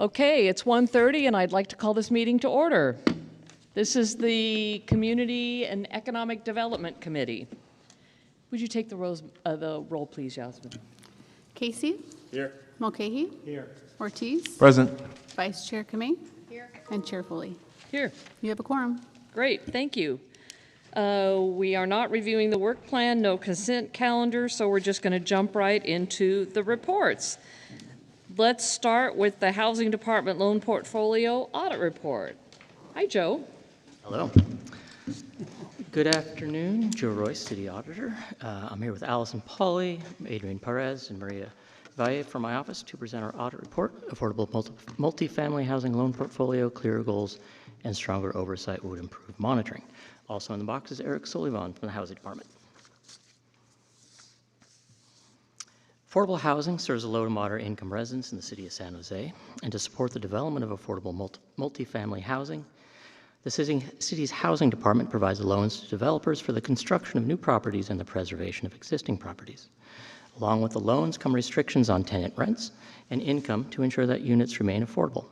Okay, it's 1:30 and I'd like to call this meeting to order. This is the Community and Economic Development Committee. Would you take the roll, please, Yasmin? Casey? Here. Mulcahy? Here. Ortiz? Present. Vice Chair Kamei? Here. And Chair Foley. Here. You have a quorum. Great, thank you. We are not reviewing the work plan, no consent calendar, so we're just going to jump right into the reports. Let's start with the Housing Department Loan Portfolio Audit Report. Hi, Joe. Hello. Good afternoon. Joe Royce, City Auditor. I'm here with Allison Pauly, Adrian Perez, and Maria Valle from my office to present our audit report. Affordable multifamily housing loan portfolio, clearer goals, and stronger oversight would improve monitoring. Also in the box is Eric Sullivan from the Housing Department. Affordable housing serves low to moderate income residents in the city of San Jose, and to support the development of affordable multifamily housing, the city's housing department provides loans to developers for the construction of new properties and the preservation of existing properties. Along with the loans come restrictions on tenant rents and income to ensure that units remain affordable.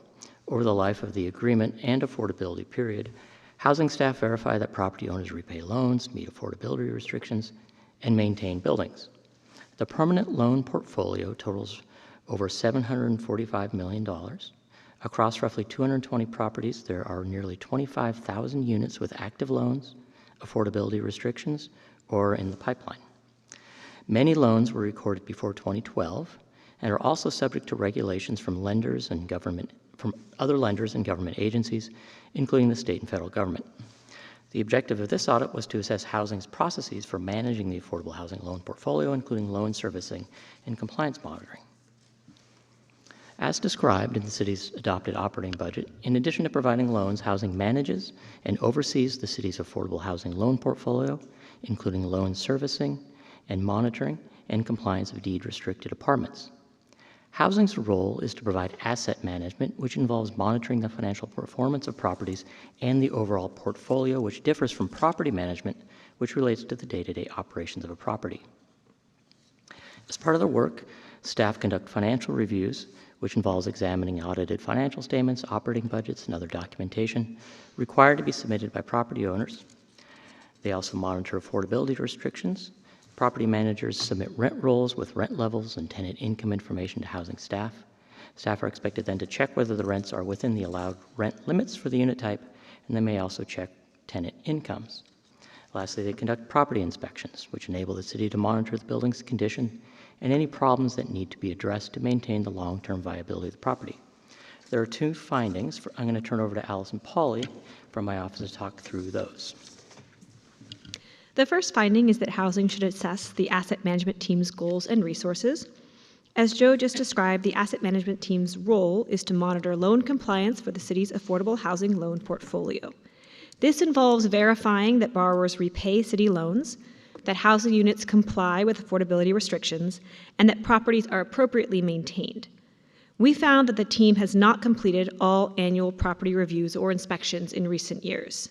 Over the life of the agreement and affordability period, housing staff verify that property owners repay loans, meet affordability restrictions, and maintain buildings. The permanent loan portfolio totals over $745 million. Across roughly 220 properties, there are nearly 25,000 units with active loans, affordability restrictions, or in the pipeline. Many loans were recorded before 2012 and are also subject to regulations from other lenders and government agencies, including the state and federal government. The objective of this audit was to assess housing's processes for managing the affordable housing loan portfolio, including loan servicing and compliance monitoring. As described in the city's adopted operating budget, in addition to providing loans, housing manages and oversees the city's affordable housing loan portfolio, including loan servicing and monitoring and compliance of deed-restricted apartments. Housing's role is to provide asset management, which involves monitoring the financial performance of properties and the overall portfolio, which differs from property management, which relates to the day-to-day operations of a property. As part of their work, staff conduct financial reviews, which involves examining audited financial statements, operating budgets, and other documentation required to be submitted by property owners. They also monitor affordability restrictions. Property managers submit rent rolls with rent levels and tenant income information to housing staff. Staff are expected then to check whether the rents are within the allowed rent limits for the unit type, and they may also check tenant incomes. Lastly, they conduct property inspections, which enable the city to monitor the building's condition and any problems that need to be addressed to maintain the long-term viability of the property. There are two findings. I'm going to turn over to Allison Pauly from my office to talk through those. The first finding is that housing should assess the asset management team's goals and resources. As Joe just described, the asset management team's role is to monitor loan compliance for the city's affordable housing loan portfolio. This involves verifying that borrowers repay city loans, that housing units comply with affordability restrictions, and that properties are appropriately maintained. We found that the team has not completed all annual property reviews or inspections in recent years.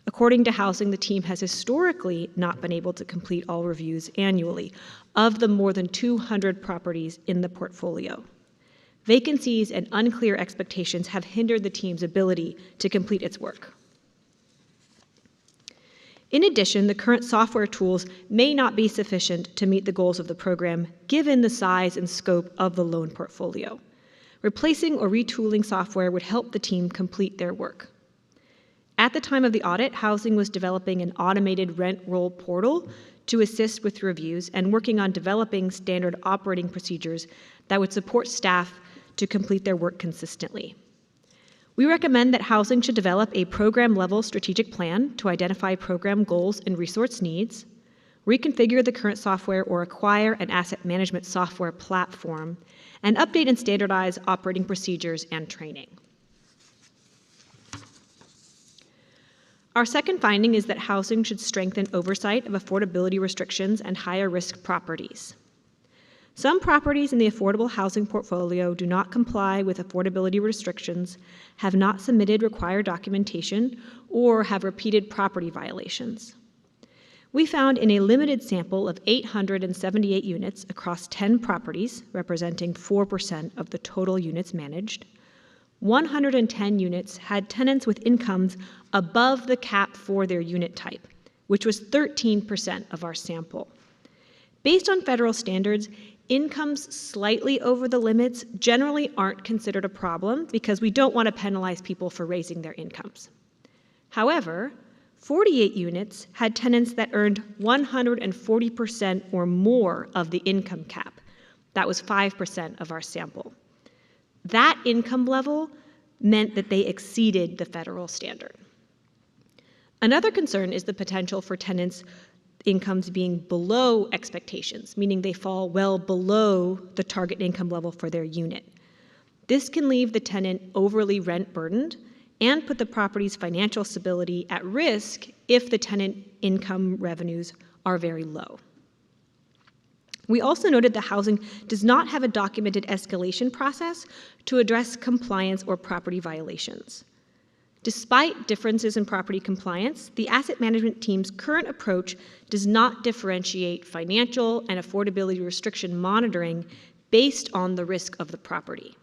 According to housing, the team has historically not been able to complete all reviews annually of the more than 200 properties in the portfolio. Vacancies and unclear expectations have hindered the team's ability to complete its work. In addition, the current software tools may not be sufficient to meet the goals of the program, given the size and scope of the loan portfolio. Replacing or retooling software would help the team complete their work. At the time of the audit, Housing was developing an automated rent roll portal to assist with reviews and working on developing standard operating procedures that would support staff to complete their work consistently. We recommend that Housing should develop a program-level strategic plan to identify program goals and resource needs, reconfigure the current software or acquire an asset management software platform, and update and standardize operating procedures and training. Our second finding is that housing should strengthen oversight of affordability restrictions and higher risk properties. Some properties in the affordable housing portfolio do not comply with affordability restrictions, have not submitted required documentation, or have repeated property violations. We found in a limited sample of 878 units across 10 properties, representing 4% of the total units managed, 110 units had tenants with incomes above the cap for their unit type, which was 13% of our sample. Based on federal standards, incomes slightly over the limits generally aren't considered a problem because we don't want to penalize people for raising their incomes. However, 48 units had tenants that earned 140% or more of the income cap. That was 5% of our sample. That income level meant that they exceeded the federal standard. Another concern is the potential for tenants' incomes being below expectations, meaning they fall well below the target income level for their unit. This can leave the tenant overly rent burdened and put the property's financial stability at risk if the tenant income revenues are very low. We also noted that housing does not have a documented escalation process to address compliance or property violations. Despite differences in property compliance, the asset management team's current approach does not differentiate financial and affordability restriction monitoring based on the risk of the property.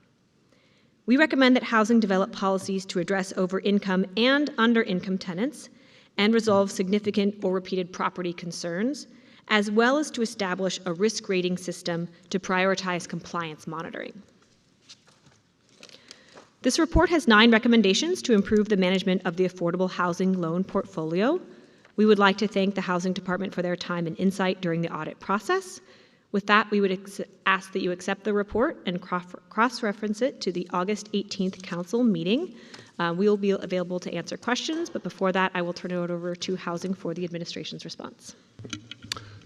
We recommend that housing develop policies to address over-income and under-income tenants and resolve significant or repeated property concerns, as well as to establish a risk rating system to prioritize compliance monitoring. This report has 9 recommendations to improve the management of the affordable housing loan portfolio. We would like to thank the Housing Department for their time and insight during the audit process. With that, we would ask that you accept the report and cross-reference it to the August 18th council meeting. We will be available to answer questions, but before that, I will turn it over to Housing for the administration's response.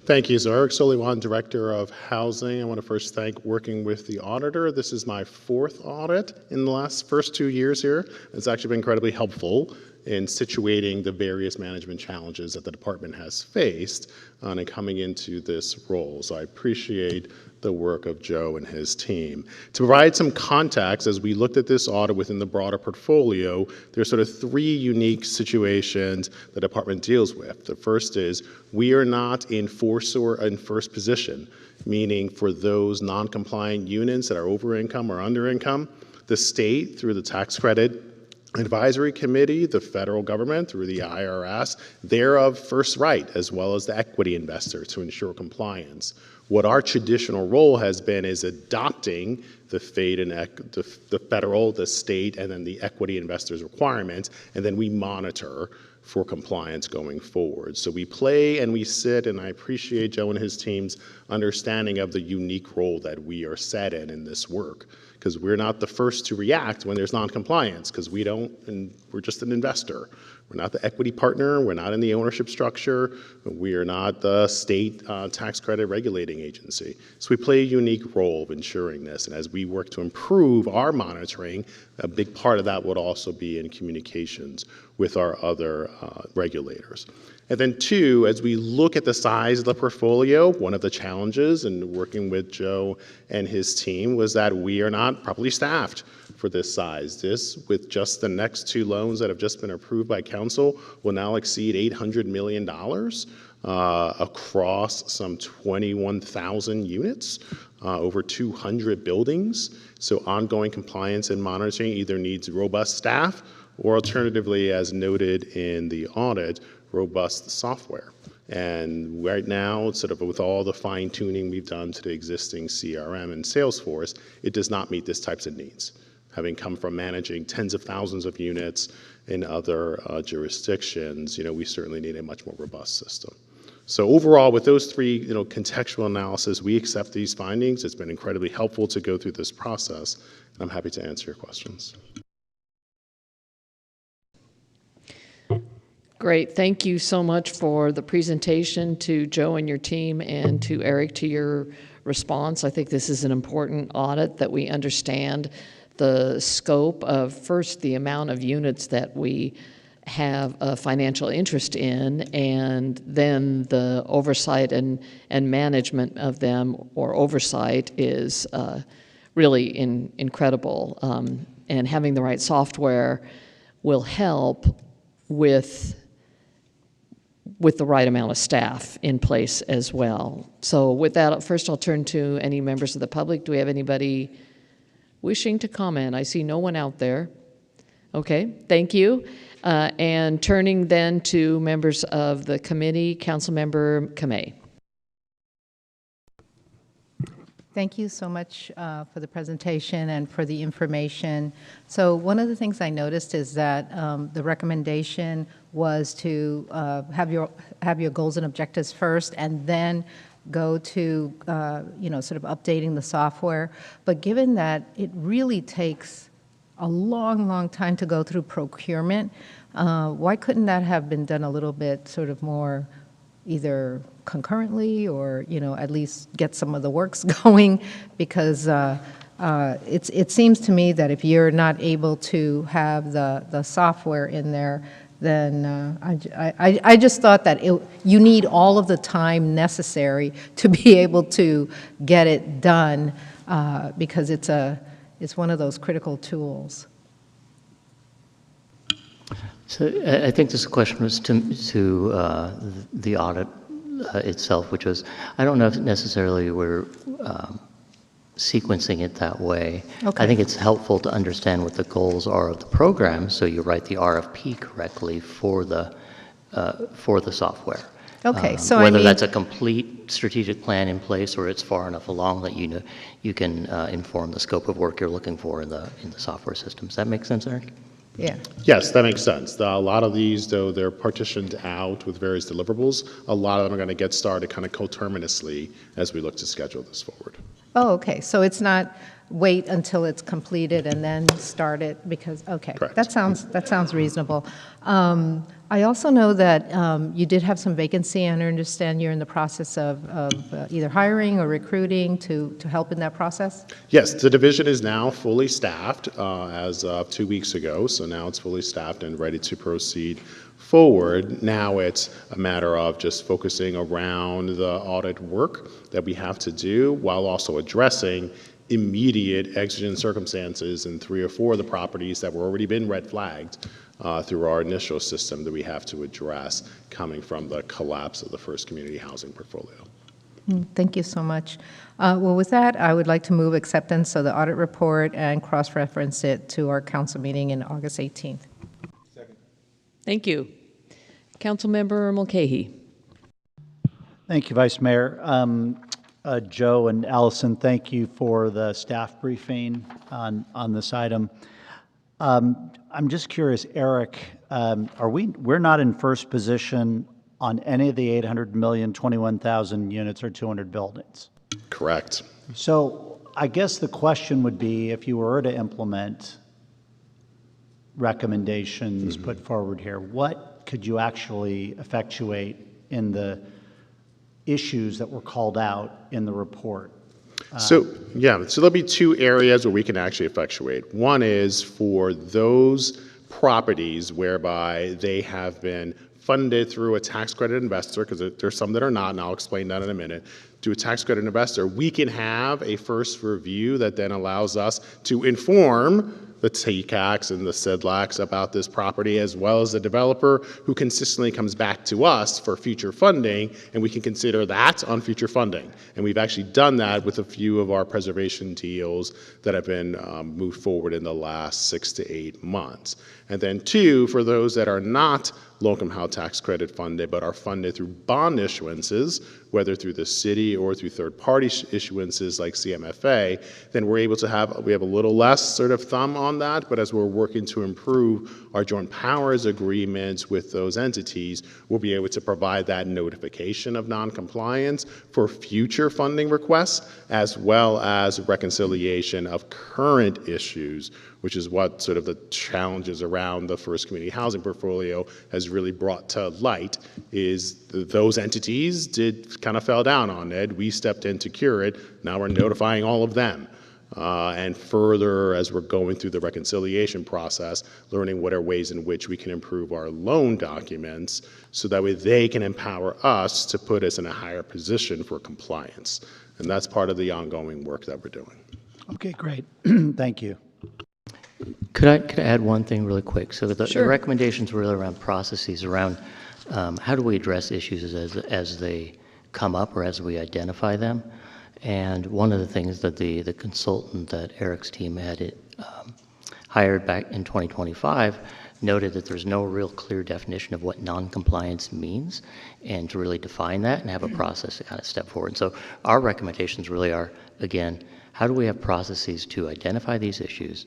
Thank you. So Eric Soliwan, Director of Housing. I want to first thank working with the auditor. This is my 4th audit in the first 2 years here. It's actually been incredibly helpful in situating the various management challenges that the department has faced and coming into this role. So I appreciate the work of Joe and his team. To provide some context, as we looked at this audit within the broader portfolio, there's sort of 3 unique situations the department deals with. The first is we are not in first position, meaning for those non-compliant units that are over income or under income, the state through the tax credit advisory committee, the federal government through the IRS, they're of first right, as well as the equity investor to ensure compliance. What our traditional role has been is adopting the federal, the state, and then the equity investors' requirements, and then we monitor for compliance going forward. So we play and we sit, and I appreciate Joe and his team's understanding of the unique role that we are set in this work, because we're not the first to react when there's non-compliance, because we're just an investor. We're not the equity partner, we're not in the ownership structure, we are not the state tax credit regulating agency. So we play a unique role of ensuring this, and as we work to improve our monitoring, a big part of that would also be in communications with our other regulators. And then 2, as we look at the size of the portfolio, one of the challenges in working with Joe and his team was that we are not properly staffed for this size. This, with just the next 2 loans that have just been approved by council, will now exceed $800 million across some 21,000 units, over 200 buildings. So ongoing compliance and monitoring either needs robust staff or alternatively, as noted in the audit, robust software. And right now, sort of with all the fine tuning we've done to the existing CRM and Salesforce, it does not meet these types of needs. Having come from managing tens of thousands of units in other jurisdictions, we certainly need a much more robust system. So overall, with those 3 contextual analysis, we accept these findings. It's been incredibly helpful to go through this process, and I'm happy to answer your questions. Great. Thank you so much for the presentation to Joe and your team, and to Eric to your response. I think this is an important audit, that we understand the scope of, first, the amount of units that we have a financial interest in, and then the oversight and management of them, or oversight, is really incredible. And having the right software will help with the right amount of staff in place as well. So with that, first I'll turn to any members of the public. Do we have anybody wishing to comment? I see no one out there. Okay, thank you. And turning then to members of the committee, Councilmember Kamei. Thank you so much for the presentation and for the information. So one of the things I noticed is that the recommendation was to have your goals and objectives first, and then go to sort of updating the software. But given that it really takes a long time to go through procurement, why couldn't that have been done a little bit sort of more either concurrently, or at least get some of the works going? Because it seems to me that if you're not able to have the software in there, then I just thought that you need all of the time necessary to be able to get it done, because it's one of those critical tools. So I think this question was to the audit itself, which was, I don't know if necessarily we're sequencing it that way. Okay. I think it's helpful to understand what the goals are of the program, so you write the RFP correctly for the software. Okay, so whether that's a complete strategic plan in place, or it's far enough along that you can inform the scope of work you're looking for in the software systems. Does that make sense, Eric? Yeah. Yes, that makes sense. A lot of these, though, they're partitioned out with various deliverables. A lot of them are going to get started kind of coterminously as we look to schedule this forward. Oh, okay, so it's not wait until it's completed and then start it, because, okay. Correct. That sounds reasonable. I also know that you did have some vacancy, and I understand you're in the process of either hiring or recruiting to help in that process? Yes, the division is now fully staffed as of 2 weeks ago, so now it's fully staffed and ready to proceed forward. Now it's a matter of just focusing around the audit work that we have to do, while also addressing immediate exigent circumstances in 3 or 4 of the properties that were already been red flagged through our initial system that we have to address, coming from the collapse of the first community housing portfolio. Thank you so much. Well, with that, I would like to move acceptance of the audit report and cross-reference it to our council meeting in August 18th. Thank you. Councilmember Mulcahy. Thank you, Vice Mayor. Joe and Allison, thank you for the staff briefing on this item. I'm just curious, Eric, we're not in first position on any of the 800 million, 21,000 units or 200 buildings? Correct. So I guess the question would be, if you were to implement recommendations put forward here, what could you actually effectuate in the issues that were called out in the report? So there'll be 2 areas where we can actually effectuate. One is for those properties whereby they have been funded through a tax credit investor, because there's some that are not, and I'll explain that in a minute. To a tax credit investor, we can have a first review that then allows us to inform the TCACs and the CEDLACs about this property, as well as the developer, who consistently comes back to us for future funding, and we can consider that on future funding. And we've actually done that with a few of our preservation deals that have been moved forward in the last 6 to 8 months. And then 2, for those that are not low-income housing tax credit funded, but are funded through bond issuances, whether through the city or through third-party issuances like CMFA, then we have a little less sort of thumb on that, but as we're working to improve our joint powers agreements with those entities, we'll be able to provide that notification of noncompliance for future funding requests, as well as reconciliation of current issues, which is what sort of the challenges around the first community housing portfolio has really brought to light, is those entities kind of fell down on it. We stepped in to cure it. Now we're notifying all of them. And further, as we're going through the reconciliation process, learning what are ways in which we can improve our loan documents so that way they can empower us to put us in a higher position for compliance. And that's part of the ongoing work that we're doing. Okay, great. Thank you. Could I add one thing really quick? So the Sure. recommendations were really around processes, around how do we address issues as they come up or as we identify them. And one of the things that the consultant that Eric's team had hired back in 2025 noted that there's no real clear definition of what non-compliance means, and to really define that and have a process to kind of step forward. So our recommendations really are, again, how do we have processes to identify these issues?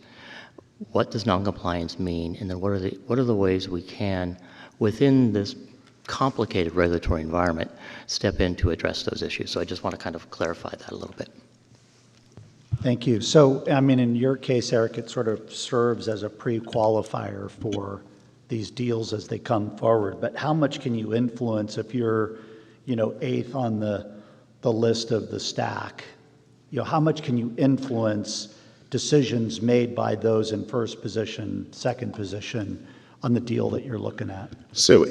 What does non-compliance mean? And then what are the ways we can, within this complicated regulatory environment, step in to address those issues? So I just want to kind of clarify that a little bit. Thank you. So, I mean, in your case, Eric, it sort of serves as a pre-qualifier for these deals as they come forward. But how much can you influence if you're, eighth on the list of the stack? How much can you influence decisions made by those in first position, second position on the deal that you're looking at? So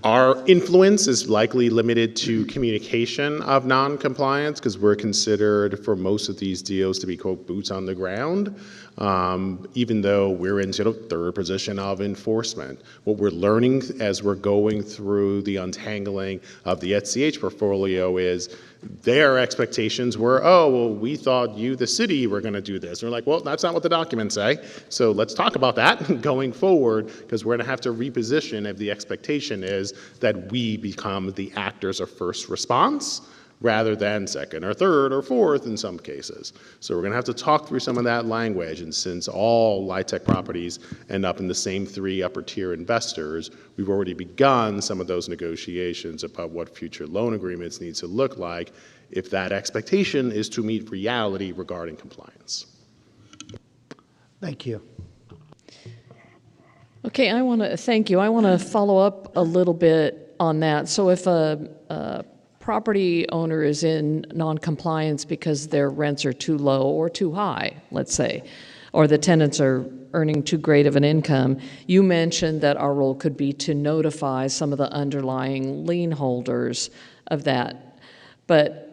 our influence is likely limited to communication of non-compliance, because we're considered for most of these deals to be, quote, boots on the ground, even though we're in third position of enforcement. What we're learning as we're going through the untangling of the SCH portfolio is their expectations were, oh, well, we thought you, the city, were going to do this. And we're like, well, that's not what the documents say. So let's talk about that going forward, because we're going to have to reposition if the expectation is that we become the actors of first response rather than second or third or fourth in some cases. So we're going to have to talk through some of that language. And since all LIHTC properties end up in the same three upper tier investors, we've already begun some of those negotiations about what future loan agreements need to look like if that expectation is to meet reality regarding compliance. Thank you. Okay, I want to thank you. I want to follow up a little bit on that. So if a property owner is in non-compliance because their rents are too low or too high, let's say, or the tenants are earning too great of an income, you mentioned that our role could be to notify some of the underlying lien holders of that. But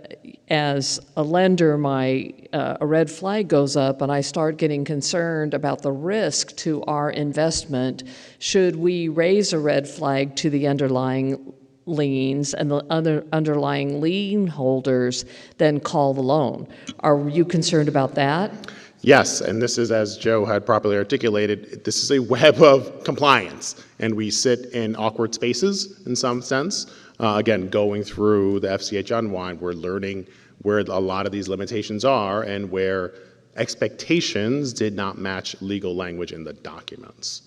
as a lender, a red flag goes up and I start getting concerned about the risk to our investment. Should we raise a red flag to the underlying liens and the other underlying lien holders then call the loan? Are you concerned about that? Yes, and this is, as Joe had properly articulated, this is a web of compliance, and we sit in awkward spaces in some sense. Again, going through the FCH unwind, we're learning where a lot of these limitations are and where expectations did not match legal language in the documents.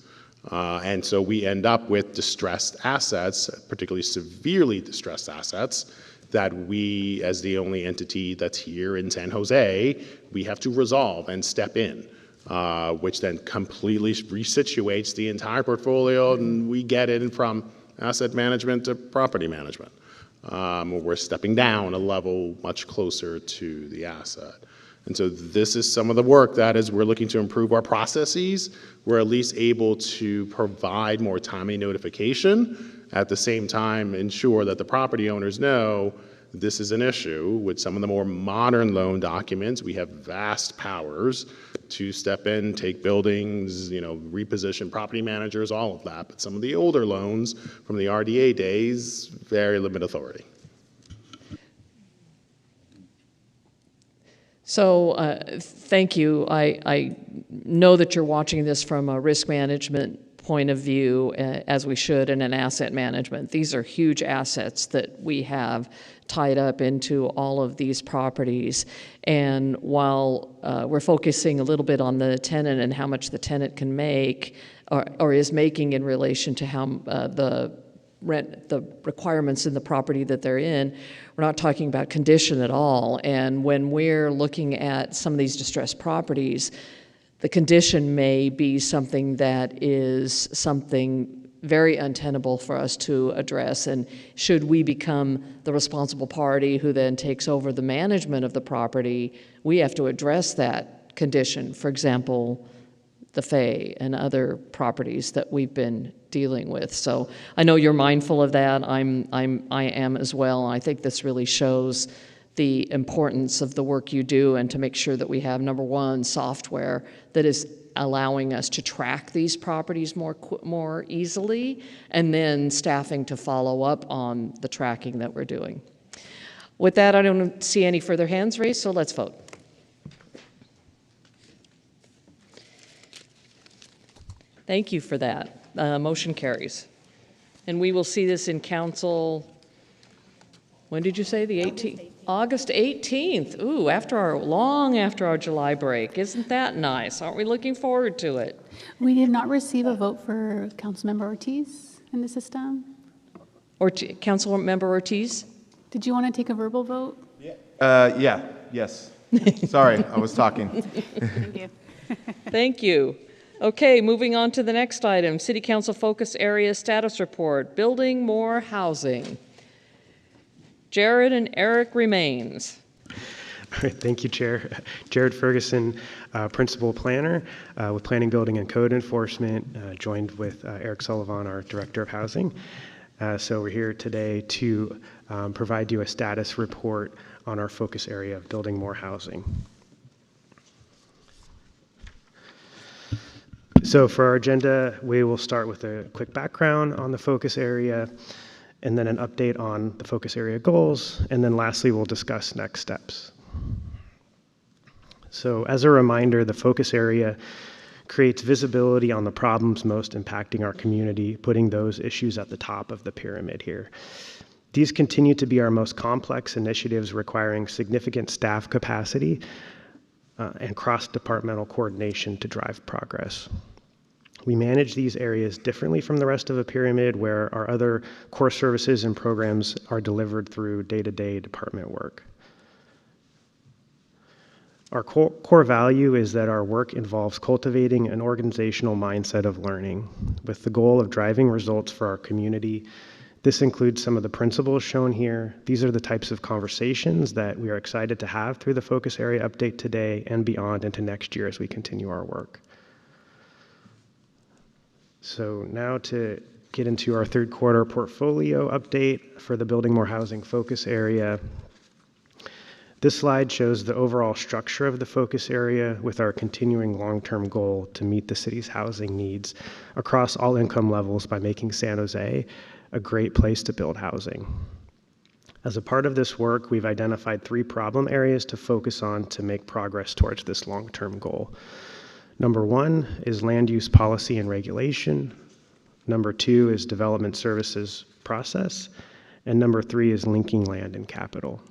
And so we end up with distressed assets, particularly severely distressed assets, that we, as the only entity that's here in San Jose, we have to resolve and step in, which then completely resituates the entire portfolio, and we get in from asset management to property management. We're stepping down a level much closer to the asset. And so this is some of the work that as we're looking to improve our processes, we're at least able to provide more timely notification, at the same time ensure that the property owners know this is an issue. With some of the more modern loan documents, we have vast powers to step in, take buildings, reposition property managers, all of that. But some of the older loans from the RDA days, very limited authority. So thank you. I know that you're watching this from a risk management point of view, as we should, in an asset management. These are huge assets that we have tied up into all of these properties. And while we're focusing a little bit on the tenant and how much the tenant can make or is making in relation to how the requirements in the property that they're in, we're not talking about condition at all. And when we're looking at some of these distressed properties, the condition may be something that is something very untenable for us to address. And should we become the responsible party who then takes over the management of the property, we have to address that condition. For example, the Fay and other properties that we've been dealing with. So I know you're mindful of that. I am as well. I think this really shows the importance of the work you do, and to make sure that we have, number one, software that is allowing us to track these properties more easily, and then staffing to follow up on the tracking that we're doing. With that, I don't see any further hands raised, so let's vote. Thank you for that. Motion carries. And we will see this in council, when did you say, the 18th? August 18th. Ooh, long after our July break. Isn't that nice? Aren't we looking forward to it? We did not receive a vote for Councilmember Ortiz in the system. Councilmember Ortiz? Did you want to take a verbal vote? Yes. Sorry, I was talking. Thank you. Thank you. Okay, moving on to the next item, City Council Focus Area Status Report, Building More Housing. Jared and Eric remains. All right, thank you, Chair. Jared Ferguson, Principal Planner with Planning, Building, and Code Enforcement, joined with Eric Sullivan, our Director of Housing. So we're here today to provide you a status report on our focus area of building more housing. So for our agenda, we will start with a quick background on the focus area, and then an update on the focus area goals, and then lastly, we'll discuss next steps. So as a reminder, the focus area creates visibility on the problems most impacting our community, putting those issues at the top of the pyramid here. These continue to be our most complex initiatives requiring significant staff capacity and cross-departmental coordination to drive progress. We manage these areas differently from the rest of the pyramid, where our other core services and programs are delivered through day-to-day department work. Our core value is that our work involves cultivating an organizational mindset of learning with the goal of driving results for our community. This includes some of the principles shown here. These are the types of conversations that we are excited to have through the focus area update today and beyond into next year as we continue our work. So now to get into our third quarter portfolio update for the Building More Housing focus area. This slide shows the overall structure of the focus area with our continuing long-term goal to meet the city's housing needs across all income levels by making San Jose a great place to build housing. As a part of this work, we've identified 3 problem areas to focus on to make progress towards this long-term goal. Number 1 is land use policy and regulation. Number 2 is development services process. And number 3 is linking land and capital.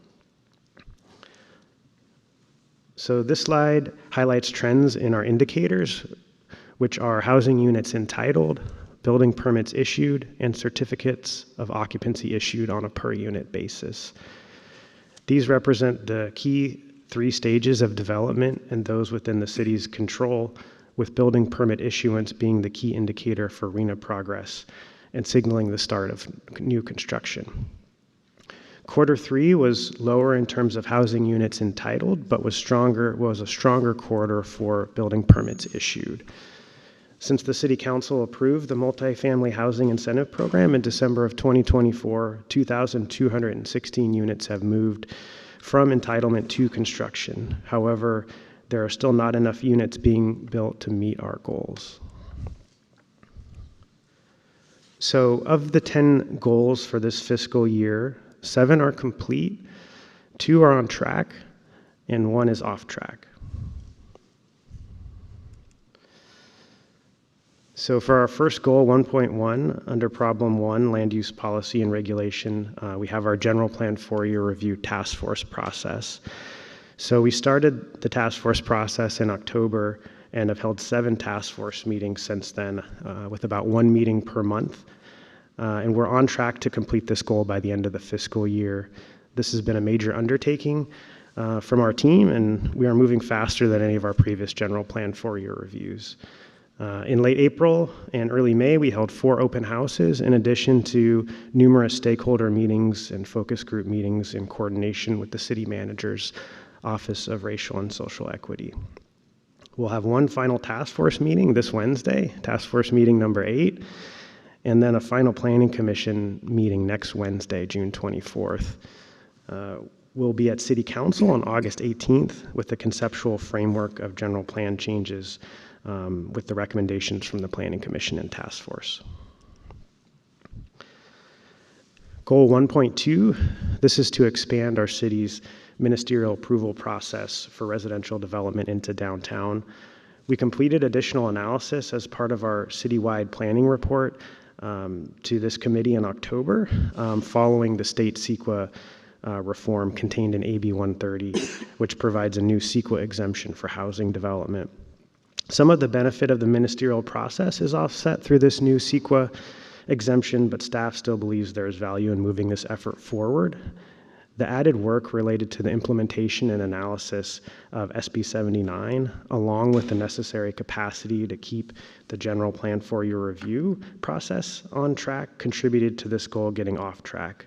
So this slide highlights trends in our indicators, which are housing units entitled, building permits issued, and certificates of occupancy issued on a per unit basis. These represent the key 3 stages of development and those within the city's control, with building permit issuance being the key indicator for RHNA progress and signaling the start of new construction. Quarter 3 was lower in terms of housing units entitled, but was a stronger quarter for building permits issued. Since the City Council approved the Multifamily Housing Incentive Program in December of 2024, 2,216 units have moved from entitlement to construction. However, there are still not enough units being built to meet our goals. So of the 10 goals for this fiscal year, 7 are complete, 2 are on track, and 1 is off track. So for our first goal, 1.1, under problem 1, land use policy and regulation, we have our general plan 4-year review task force process. So we started the task force process in October and have held 7 task force meetings since then, with about 1 meeting per month. And we're on track to complete this goal by the end of the fiscal year. This has been a major undertaking from our team, and we are moving faster than any of our previous general plan 4-year reviews. In late April and early May, we held 4 open houses in addition to numerous stakeholder meetings and focus group meetings in coordination with the city manager's Office of Racial and Social Equity. We'll have 1 final task force meeting this Wednesday, task force meeting number 8, and then a final planning commission meeting next Wednesday, June 24th. We'll be at City Council on August 18th with the conceptual framework of general plan changes with the recommendations from the Planning Commission and Task Force. Goal 1.2, this is to expand our city's ministerial approval process for residential development into downtown. We completed additional analysis as part of our citywide planning report to this committee in October, following the state CEQA reform contained in AB 130, which provides a new CEQA exemption for housing development. Some of the benefit of the ministerial process is offset through this new CEQA exemption, but staff still believes there is value in moving this effort forward. The added work related to the implementation and analysis of SB 79, along with the necessary capacity to keep the general plan for your review process on track, contributed to this goal getting off track.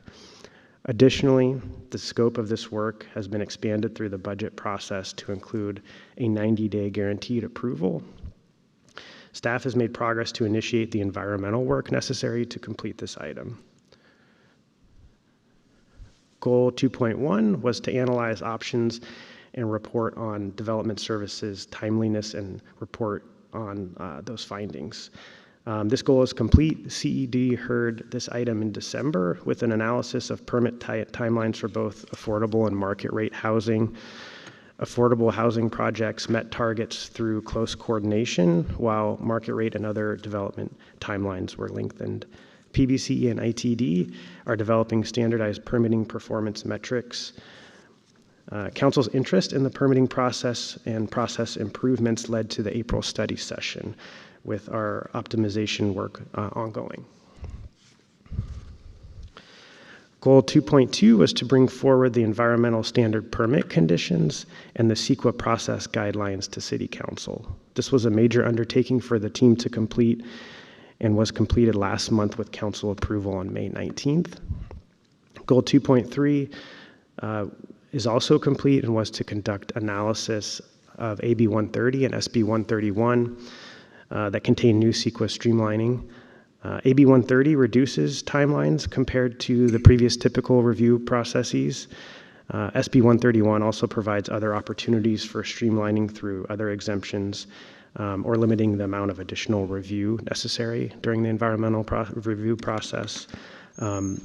Additionally, the scope of this work has been expanded through the budget process to include a 90-day guaranteed approval. Staff has made progress to initiate the environmental work necessary to complete this item. Goal 2.1 was to analyze options and report on development services timeliness and report on those findings. This goal is complete. CED heard this item in December with an analysis of permit timelines for both affordable and market rate housing. Affordable housing projects met targets through close coordination, while market rate and other development timelines were lengthened. PBCE and ITD are developing standardized permitting performance metrics. Council's interest in the permitting process and process improvements led to the April study session, with our optimization work ongoing. Goal 2.2 was to bring forward the environmental standard permit conditions and the CEQA process guidelines to City Council. This was a major undertaking for the team to complete and was completed last month with Council approval on May 19th. Goal 2.3 is also complete and was to conduct analysis of AB 130 and SB 131 that contain new CEQA streamlining. AB 130 reduces timelines compared to the previous typical review processes. SB 131 also provides other opportunities for streamlining through other exemptions or limiting the amount of additional review necessary during the environmental review process.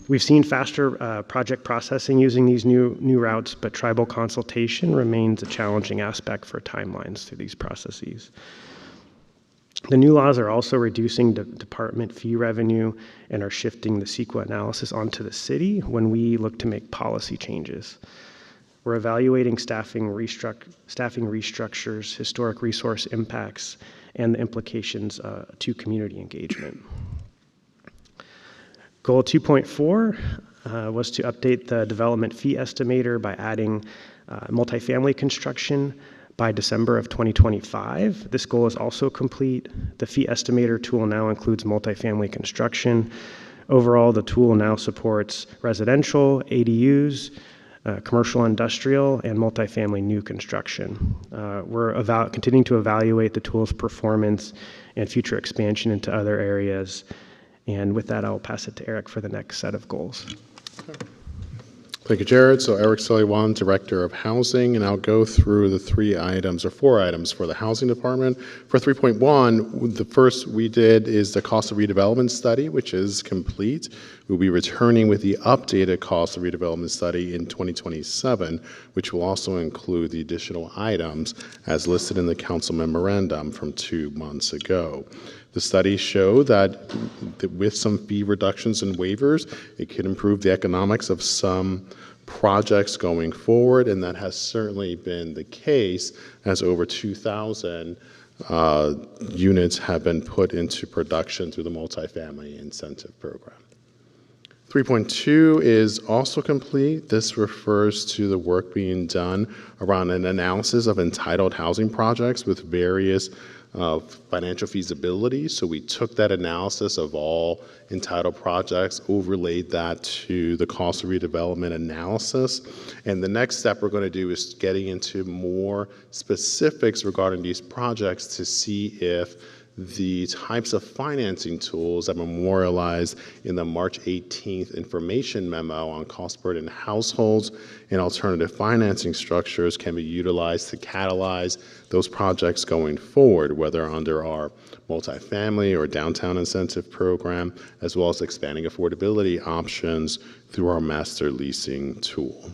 We've seen faster project processing using these new routes, but tribal consultation remains a challenging aspect for timelines through these processes. The new laws are also reducing department fee revenue and are shifting the CEQA analysis onto the city when we look to make policy changes. We're evaluating staffing restructures, historic resource impacts, and the implications to community engagement. Goal 2.4 was to update the development fee estimator by adding multifamily construction by December of 2025. This goal is also complete. The fee estimator tool now includes multifamily construction. Overall, the tool now supports residential, ADUs, commercial industrial, and multifamily new construction. We're continuing to evaluate the tool's performance and future expansion into other areas. And with that, I'll pass it to Eric for the next set of goals. Thank you, Jared. So Eric Sullivan, Director of Housing, and I'll go through the 4 items for the Housing Department. For 3.1, the first we did is the cost of redevelopment study, which is complete. We'll be returning with the updated cost of redevelopment study in 2027, which will also include the additional items as listed in the council memorandum from 2 months ago. The studies show that with some fee reductions and waivers, it could improve the economics of some projects going forward, and that has certainly been the case as over 2,000 units have been put into production through the multifamily incentive program. 3.2 is also complete. This refers to the work being done around an analysis of entitled housing projects with various financial feasibility. So we took that analysis of all entitled projects, overlaid that to the cost of redevelopment analysis. And the next step we're going to do is getting into more specifics regarding these projects to see if the types of financing tools that memorialized in the March 18th information memo on cost burden households and alternative financing structures can be utilized to catalyze those projects going forward, whether under our multifamily or downtown incentive program, as well as expanding affordability options through our master leasing tool.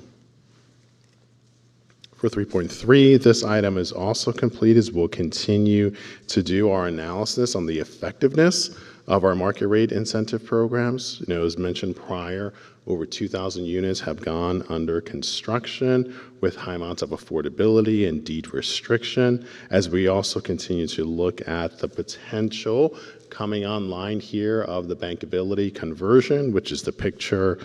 For 3.3, this item is also complete as we'll continue to do our analysis on the effectiveness of our market rate incentive programs. As mentioned prior, over 2,000 units have gone under construction with high amounts of affordability and deed restriction, as we also continue to look at the potential coming online here of the bankability conversion, which is the picture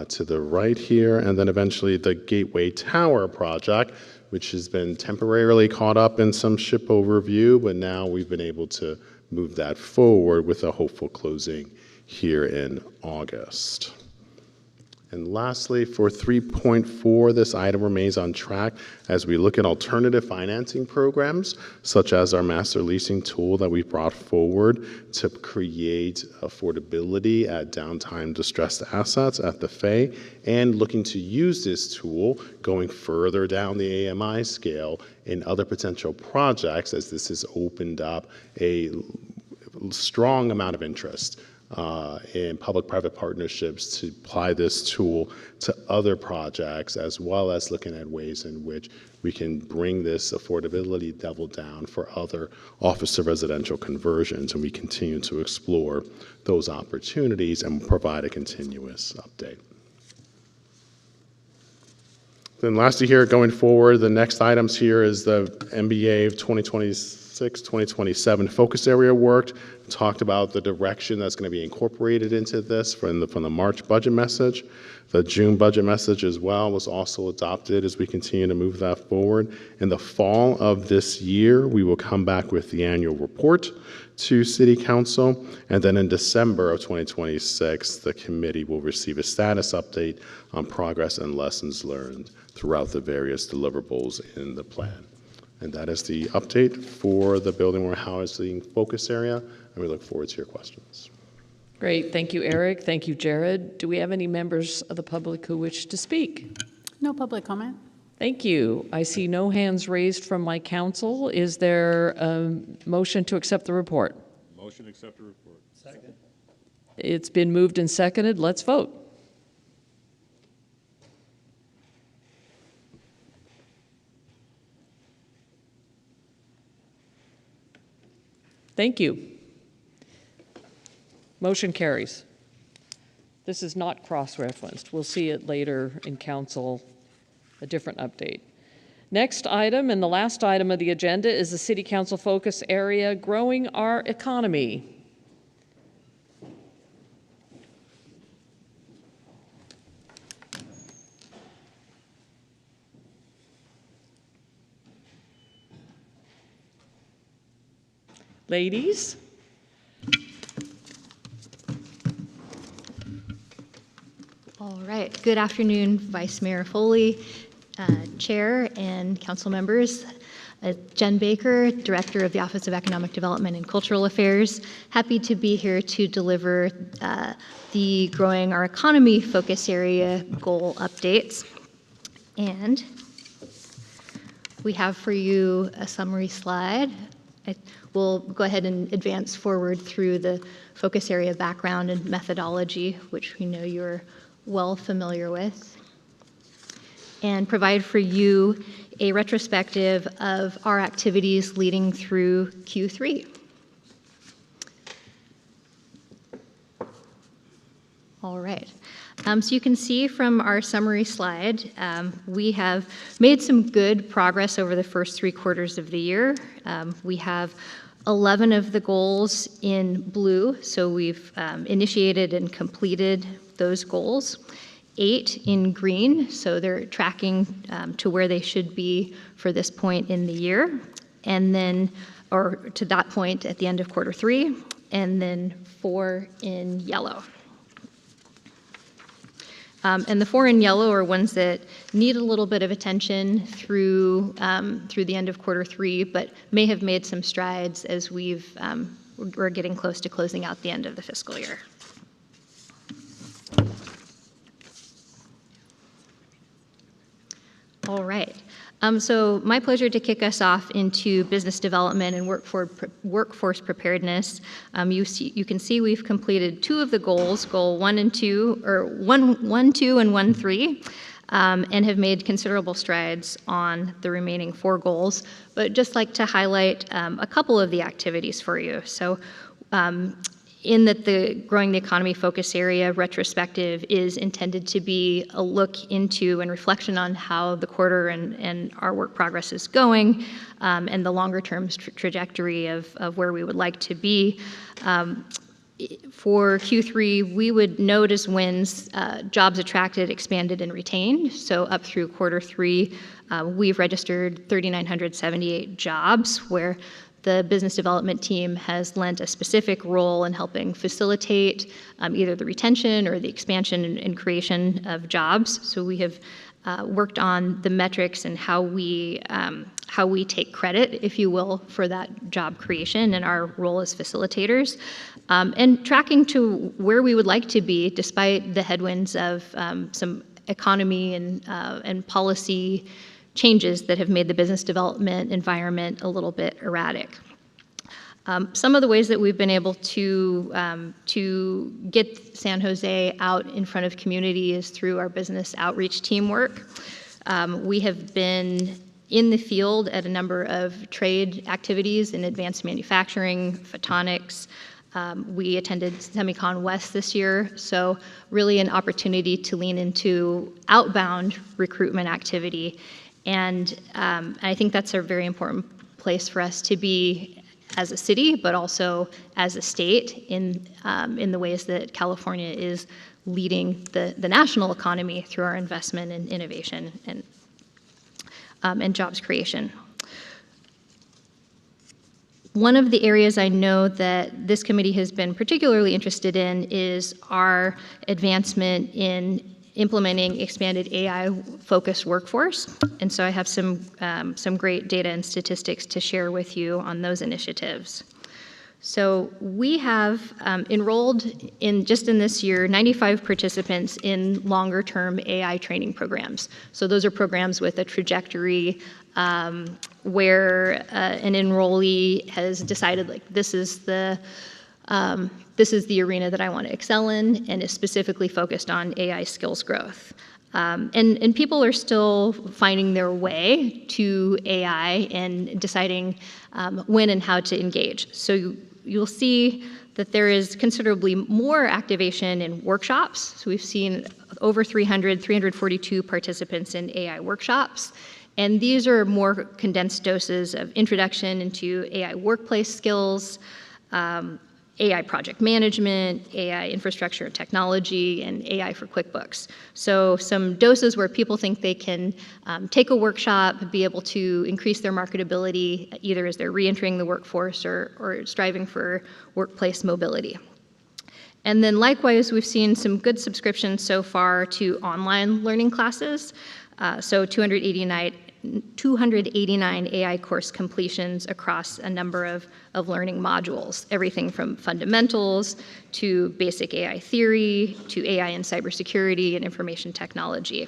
to the right here, and then eventually the Gateway Tower project, which has been temporarily caught up in some ship overview, but now we've been able to move that forward with a hopeful closing here in August. And lastly, for 3.4, this item remains on track as we look at alternative financing programs, such as our master leasing tool that we brought forward to create affordability at downtime distressed assets at the FAA, and looking to use this tool going further down the AMI scale in other potential projects, as this has opened up a strong amount of interest in public-private partnerships to apply this tool to other projects, as well as looking at ways in which we can bring this affordability level down for other office to residential conversions. And we continue to explore those opportunities and provide a continuous update. Then lastly here, going forward, the next items here is the MBA of 2026-2027 focus area work. Talked about the direction that's going to be incorporated into this from the March budget message. The June budget message as well was also adopted as we continue to move that forward. In the fall of this year, we will come back with the annual report to City Council, and then in December of 2026, the committee will receive a status update on progress and lessons learned throughout the various deliverables in the plan. And that is the update for the building or housing focus area, and we look forward to your questions. Great. Thank you, Eric. Thank you, Jared. Do we have any members of the public who wish to speak? No public comment. Thank you. I see no hands raised from my council. Is there a motion to accept the report? Motion to accept the report. Second. It's been moved and seconded. Let's vote. Thank you. Motion carries. This is not cross-referenced. We'll see it later in council, a different update. Next item and the last item of the agenda is the City Council focus area, growing our economy. Ladies? All right. Good afternoon, Vice Mayor Foley, Chair, and council members. Jen Baker, Director of the Office of Economic Development and Cultural Affairs. Happy to be here to deliver the Growing Our Economy focus area goal updates. And we have for you a summary slide. We'll go ahead and advance forward through the focus area background and methodology, which we know you're well familiar with, and provide for you a retrospective of our activities leading through Q3. All right. So you can see from our summary slide, we have made some good progress over the first 3 quarters of the year. We have 11 of the goals in blue, so we've initiated and completed those goals. 8 in green, so they're tracking to where they should be for this point in the year, and then, or to that point at the end of quarter 3, and then 4 in yellow. And the 4 in yellow are ones that need a little bit of attention through the end of Q3, but may have made some strides as we're getting close to closing out the end of the fiscal year. All right. So my pleasure to kick us off into business development and workforce preparedness. You can see we've completed 2 of the goals, goal 1 and 2, or 1, 2, and 1, 3, and have made considerable strides on the remaining 4 goals. But just like to highlight a couple of the activities for you. So in that the Growing the Economy focus area retrospective is intended to be a look into and reflection on how the quarter and our work progress is going, and the longer term trajectory of where we would like to be. For Q3, we would note as wins jobs attracted, expanded, and retained. So up through Q3, we've registered 3,978 jobs, where the business development team has lent a specific role in helping facilitate either the retention or the expansion and creation of jobs. So we have worked on the metrics and how we take credit, if you will, for that job creation and our role as facilitators, and tracking to where we would like to be despite the headwinds of some economy and policy changes that have made the business development environment a little bit erratic. Some of the ways that we've been able to get San Jose out in front of community is through our business outreach teamwork. We have been in the field at a number of trade activities in advanced manufacturing, photonics. We attended SemiCon West this year, so really an opportunity to lean into outbound recruitment activity. And I think that's a very important place for us to be as a city, but also as a state in the ways that California is leading the national economy through our investment in innovation and jobs creation. One of the areas I know that this committee has been particularly interested in is our advancement in implementing expanded AI-focused workforce. And so I have some great data and statistics to share with you on those initiatives. So we have enrolled just in this year, 95 participants in longer-term AI training programs. So those are programs with a trajectory where an enrollee has decided, like, this is the arena that I want to excel in, and is specifically focused on AI skills growth. And people are still finding their way to AI and deciding when and how to engage. So you'll see that there is considerably more activation in workshops. So we've seen over 342 participants in AI workshops. And these are more condensed doses of introduction into AI workplace skills, AI project management, AI infrastructure and technology, and AI for QuickBooks. So some doses where people think they can take a workshop, be able to increase their marketability, either as they're reentering the workforce or striving for workplace mobility. And then likewise, we've seen some good subscriptions so far to online learning classes. So 289 AI course completions across a number of learning modules, everything from fundamentals to basic AI theory to AI and cybersecurity and information technology.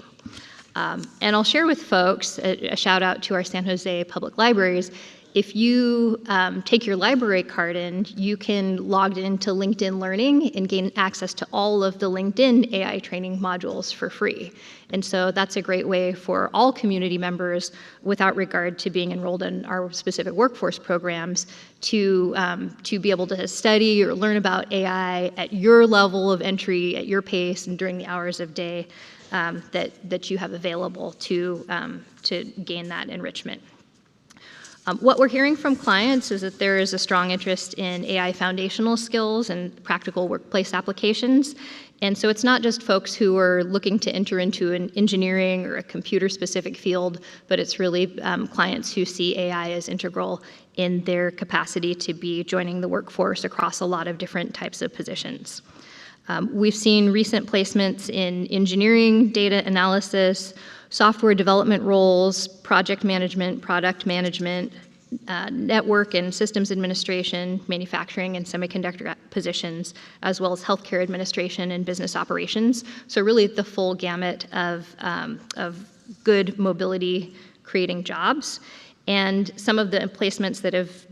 And I'll share with folks a shout out to our San Jose Public Libraries. If you take your library card in, you can log into LinkedIn Learning and gain access to all of the LinkedIn AI training modules for free. And so that's a great way for all community members, without regard to being enrolled in our specific workforce programs, to be able to study or learn about AI at your level of entry, at your pace, and during the hours of day that you have available to gain that enrichment. What we're hearing from clients is that there is a strong interest in AI foundational skills and practical workplace applications. And so it's not just folks who are looking to enter into an engineering or a computer-specific field, but it's really clients who see AI as integral in their capacity to be joining the workforce across a lot of different types of positions. We've seen recent placements in engineering, data analysis, software development roles, project management, product management, network and systems administration, manufacturing and semiconductor positions, as well as healthcare administration and business operations. So really the full gamut of good mobility creating jobs. And some of the placements that have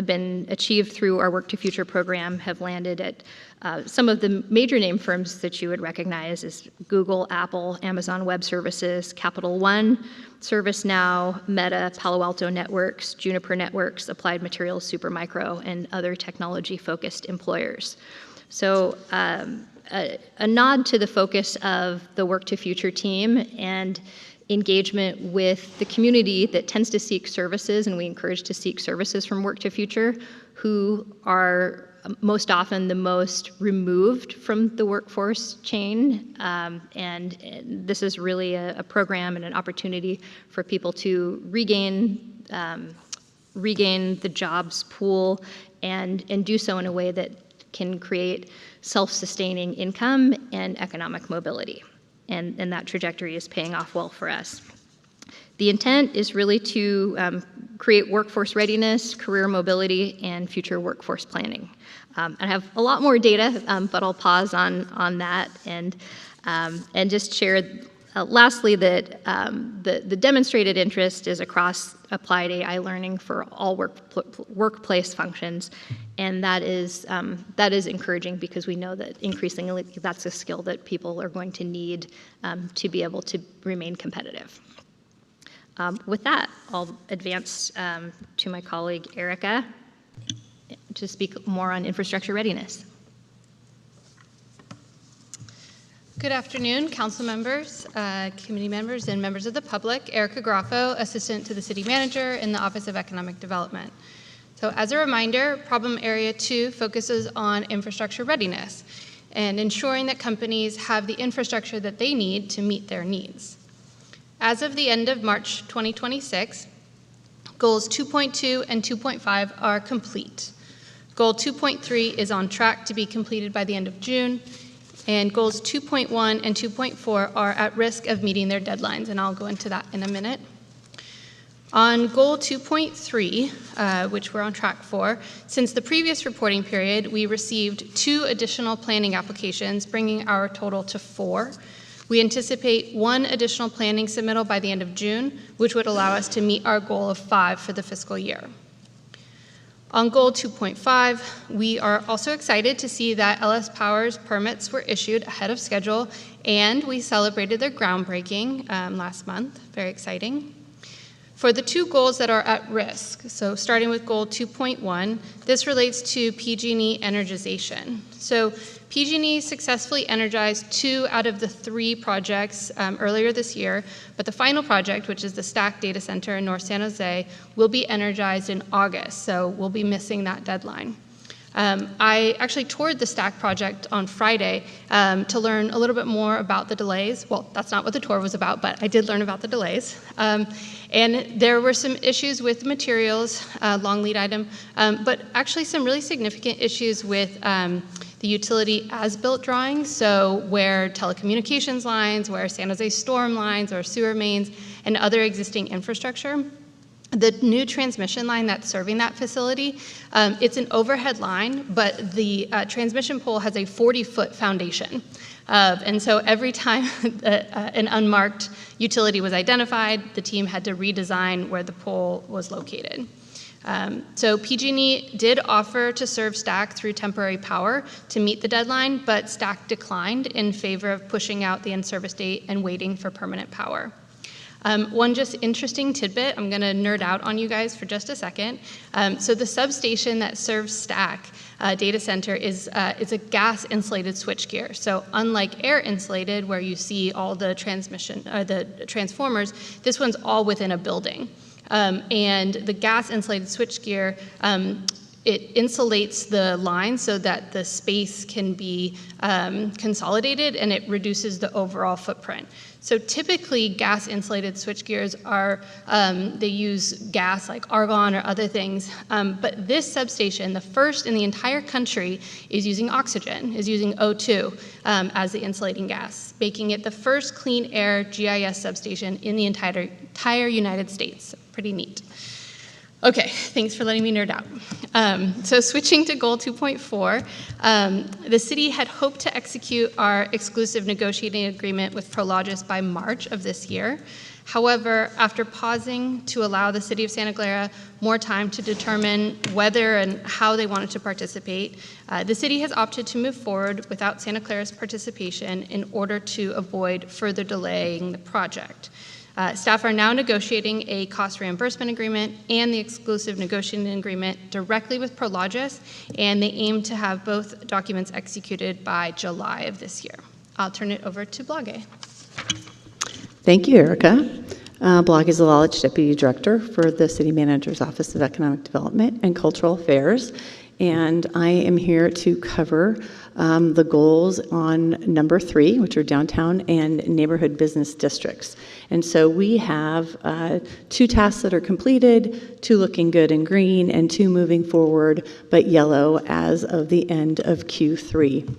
been achieved through our Work to Future program have landed at some of the major name firms that you would recognize is Google, Apple, Amazon Web Services, Capital One, ServiceNow, Meta, Palo Alto Networks, Juniper Networks, Applied Materials, Supermicro, and other technology-focused employers. So a nod to the focus of the Work to Future team and engagement with the community that tends to seek services, and we encourage to seek services from Work to Future, who are most often the most removed from the workforce chain. And this is really a program and an opportunity for people to regain the jobs pool and do so in a way that can create self-sustaining income and economic mobility. And that trajectory is paying off well for us. The intent is really to create workforce readiness, career mobility, and future workforce planning. I have a lot more data, but I'll pause on that and just share lastly that the demonstrated interest is across applied AI learning for all workplace functions, and that is encouraging because we know that increasingly that's a skill that people are going to need to be able to remain competitive. With that, I'll advance to my colleague Erica to speak more on infrastructure readiness. Good afternoon, council members, committee members, and members of the public. Erica Graffo, Assistant to the City Manager in the Office of Economic Development. So as a reminder, Problem Area 2 focuses on infrastructure readiness and ensuring that companies have the infrastructure that they need to meet their needs. As of the end of March 2026, goals 2.2 and 2.5 are complete. Goal 2.3 is on track to be completed by the end of June, and goals 2.1 and 2.4 are at risk of meeting their deadlines, and I'll go into that in a minute. On goal 2.3, which we're on track for, since the previous reporting period, we received 2 additional planning applications, bringing our total to 4. We anticipate 1 additional planning submittal by the end of June, which would allow us to meet our goal of 5 for the fiscal year. On goal 2.5, we are also excited to see that LS Power's permits were issued ahead of schedule, and we celebrated their groundbreaking last month. Very exciting. For the 2 goals that are at risk, so starting with goal 2.1, this relates to PG&E energization. So PG&E successfully energized 2 out of the 3 projects earlier this year, but the final project, which is the Stack Data Center in North San Jose, will be energized in August, so we'll be missing that deadline. I actually toured the Stack project on Friday to learn a little bit more about the delays. Well, that's not what the tour was about, but I did learn about the delays. And there were some issues with materials, long lead item, but actually some really significant issues with the utility as-built drawings, so where telecommunications lines, where San Jose storm lines or sewer mains, and other existing infrastructure. The new transmission line that's serving that facility, it's an overhead line, but the transmission pole has a 40-foot foundation. And so every time an unmarked utility was identified, the team had to redesign where the pole was located. So PG&E did offer to serve Stack through temporary power to meet the deadline, but Stack declined in favor of pushing out the in-service date and waiting for permanent power. One just interesting tidbit, I'm going to nerd out on you guys for just a second. So the substation that serves Stack data center is a gas-insulated switchgear. So unlike air-insulated, where you see all the the transformers, this one's all within a building. And the gas-insulated switchgear it insulates the line so that the space can be consolidated, and it reduces the overall footprint. So typically, gas insulated switchgears are, they use gas like argon or other things, but this substation, the first in the entire country, is using oxygen, is using O2 as the insulating gas, making it the first clean air GIS substation in the entire United States. Pretty neat. Okay, thanks for letting me nerd out. So switching to goal 2.4, the city had hoped to execute our exclusive negotiating agreement with Prologis by March of this year. However, after pausing to allow the city of Santa Clara more time to determine whether and how they wanted to participate, the city has opted to move forward without Santa Clara's participation in order to avoid further delaying the project. Staff are now negotiating a cost reimbursement agreement and the exclusive negotiating agreement directly with Prologis, and they aim to have both documents executed by July of this year. I'll turn it over to Blage. Thank you, Erica. Blage Zalalic, Deputy Director for the City Manager's Office of Economic Development and Cultural Affairs, and I am here to cover the goals on number 3, which are downtown and neighborhood business districts. And so we have 2 tasks that are completed, 2 looking good and green, and 2 moving forward but yellow as of the end of Q3.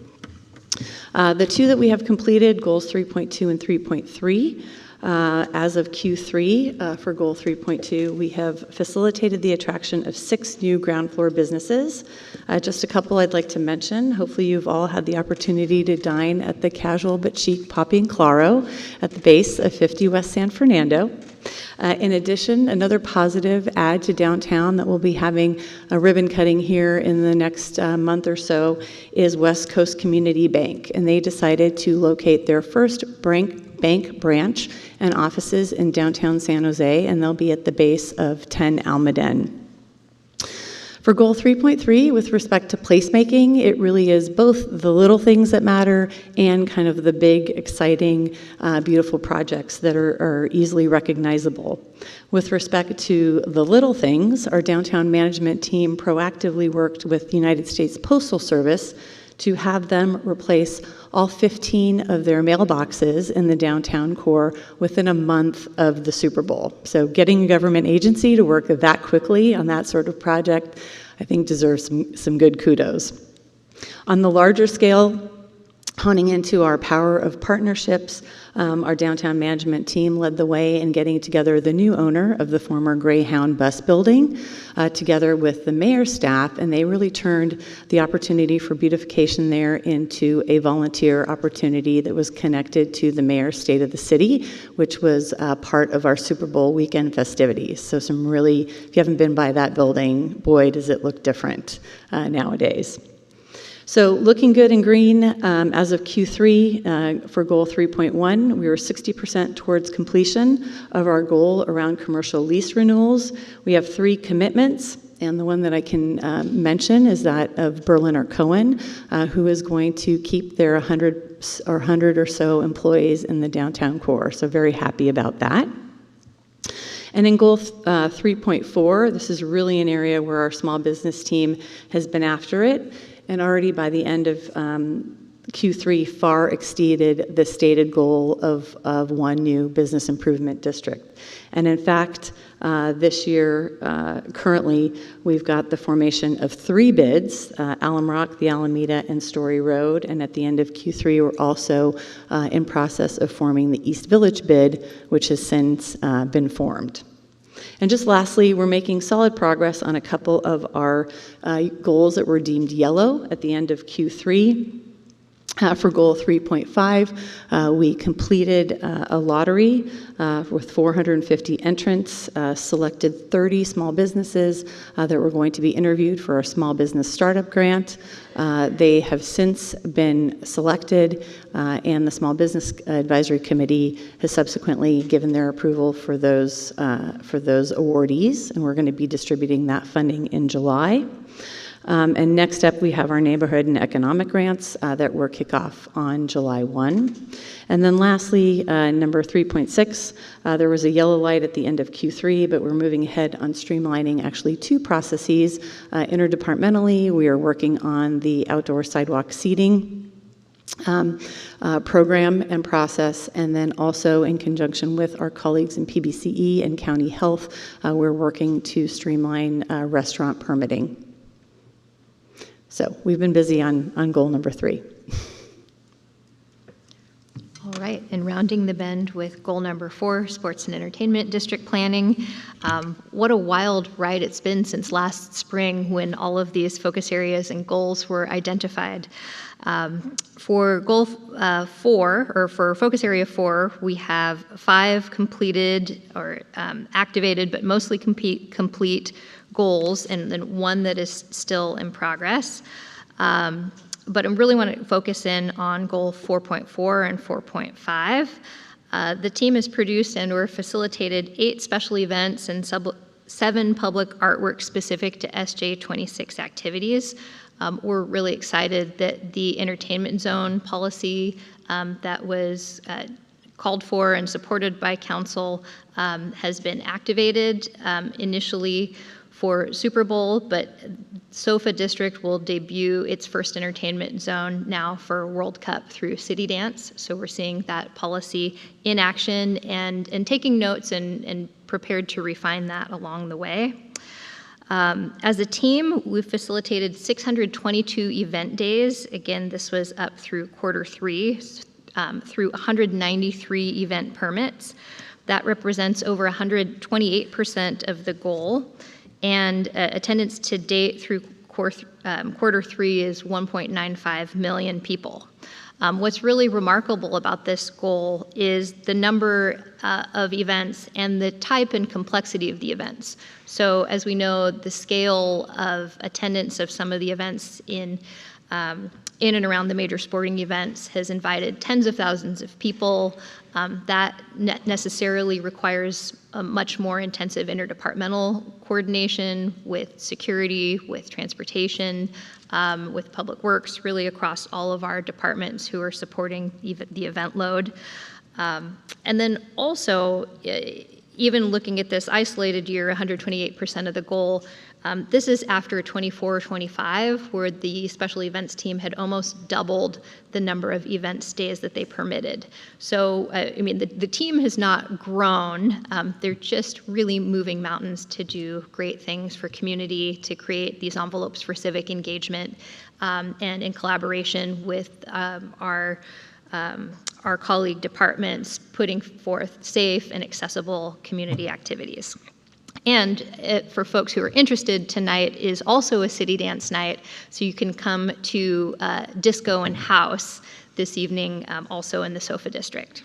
The 2 that we have completed, goals 3.2 and 3.3, as of Q3, for goal 3.2, we have facilitated the attraction of 6 new ground floor businesses. Just a couple I'd like to mention. Hopefully you've all had the opportunity to dine at the casual but chic Poppy and Claro at the base of 50 West San Fernando. In addition, another positive add to downtown that we'll be having a ribbon cutting here in the next month or so is West Coast Community Bank, and they decided to locate their first bank branch and offices in downtown San Jose, and they'll be at the base of 10 Almaden. For goal 3.3, with respect to placemaking, it really is both the little things that matter and kind of the big, exciting, beautiful projects that are easily recognizable. With respect to the little things, our downtown management team proactively worked with the United States Postal Service to have them replace all 15 of their mailboxes in the downtown core within a month of the Super Bowl. So getting a government agency to work that quickly on that sort of project, I think deserves some good kudos. On the larger scale, honing into our power of partnerships, our downtown management team led the way in getting together the new owner of the former Greyhound bus building, together with the mayor's staff, and they really turned the opportunity for beautification there into a volunteer opportunity that was connected to the mayor's State of the City, which was part of our Super Bowl weekend festivities. So some really, if you haven't been by that building, boy, does it look different nowadays. So looking good and green as of Q3 for goal 3.1, we were 60% towards completion of our goal around commercial lease renewals. We have 3 commitments, and the one that I can mention is that of Berliner Cohen, who is going to keep their 100 or so employees in the downtown core. So very happy about that. And in goal 3.4, this is really an area where our small business team has been after it, and already by the end of Q3 far exceeded the stated goal of 1 new business improvement district. And in fact, this year, currently, we've got the formation of 3 bids, Alum Rock, the Alameda, and Story Road, and at the end of Q3, we're also in process of forming the East Village bid, which has since been formed. And just lastly, we're making solid progress on a couple of our goals that were deemed yellow at the end of Q3. For goal 3.5, we completed a lottery with 450 entrants, selected 30 small businesses that were going to be interviewed for our small business startup grant. They have since been selected, and the Small Business Advisory Committee has subsequently given their approval for those awardees, and we're going to be distributing that funding in July. And next up, we have our neighborhood and economic grants that were kickoff on July 1. And then lastly, number 3.6, there was a yellow light at the end of Q3, but we're moving ahead on streamlining actually 2 processes. Interdepartmentally, we are working on the outdoor sidewalk seating program and process, and then also in conjunction with our colleagues in PBCE and County Health, we're working to streamline restaurant permitting. So we've been busy on goal number 3. All right, and rounding the bend with goal number 4, sports and entertainment district planning. What a wild ride it's been since last spring when all of these focus areas and goals were identified. For goal 4, or for focus area 4, we have 5 completed or activated, but mostly complete goals, and then 1 that is still in progress. But I really want to focus in on goal 4.4 and 4.5. The team has produced and or facilitated 8 special events and 7 public artwork specific to SJ26 activities. We're really excited that the entertainment zone policy that was called for and supported by council has been activated initially for Super Bowl, but SOFA District will debut its first entertainment zone now for World Cup through City Dance. So we're seeing that policy in action and taking notes and prepared to refine that along the way. As a team, we've facilitated 622 event days. Again, this was up through Q3, through 193 event permits. That represents over 128% of the goal. And attendance to date through Q3 is 1.95 million people. What's really remarkable about this goal is the number of events and the type and complexity of the events. So as we know, the scale of attendance of some of the events in and around the major sporting events has invited tens of thousands of people. That necessarily requires a much more intensive interdepartmental coordination with security, with transportation, with public works, really across all of our departments who are supporting the event load. And then also, even looking at this isolated year, 128% of the goal, this is after 24-25, where the special events team had almost doubled the number of events days that they permitted. So, I mean, the team has not grown. They're just really moving mountains to do great things for community, to create these envelopes for civic engagement, and in collaboration with our colleague departments, putting forth safe and accessible community activities. And for folks who are interested, tonight is also a city dance night, so you can come to Disco and House this evening, also in the SOFA district.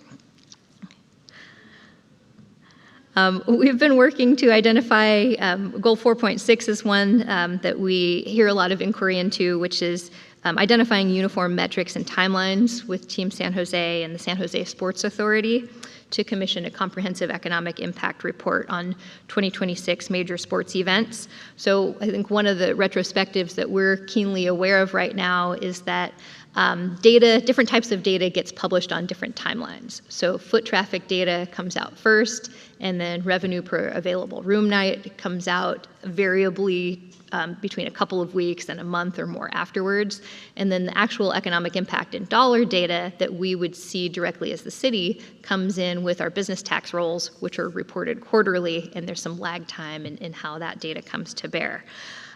We've been working to identify goal 4.6 is one that we hear a lot of inquiry into, which is identifying uniform metrics and timelines with Team San Jose and the San Jose Sports Authority to commission a comprehensive economic impact report on 2026 major sports events. So I think one of the retrospectives that we're keenly aware of right now is that different types of data gets published on different timelines. So foot traffic data comes out first, and then revenue per available room night comes out variably between a couple of weeks and a month or more afterwards. And then the actual economic impact in dollar data that we would see directly as the city comes in with our business tax rolls, which are reported quarterly, and there's some lag time in how that data comes to bear.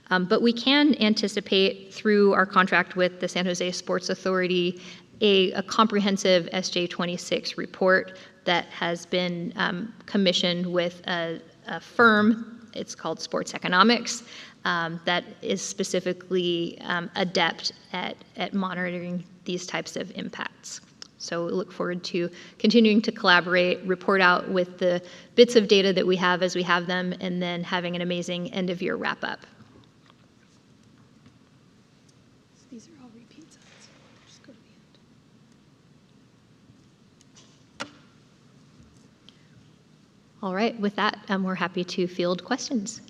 But we can anticipate through our contract with the San Jose Sports Authority a comprehensive SJ26 report that has been commissioned with a firm. It's called Sports Economics, that is specifically adept at monitoring these types of impacts. So we look forward to continuing to collaborate, report out with the bits of data that we have as we have them, and then having an amazing end-of-year wrap-up. These are all repeats. So just go to the end. All right, with that, we're happy to field questions.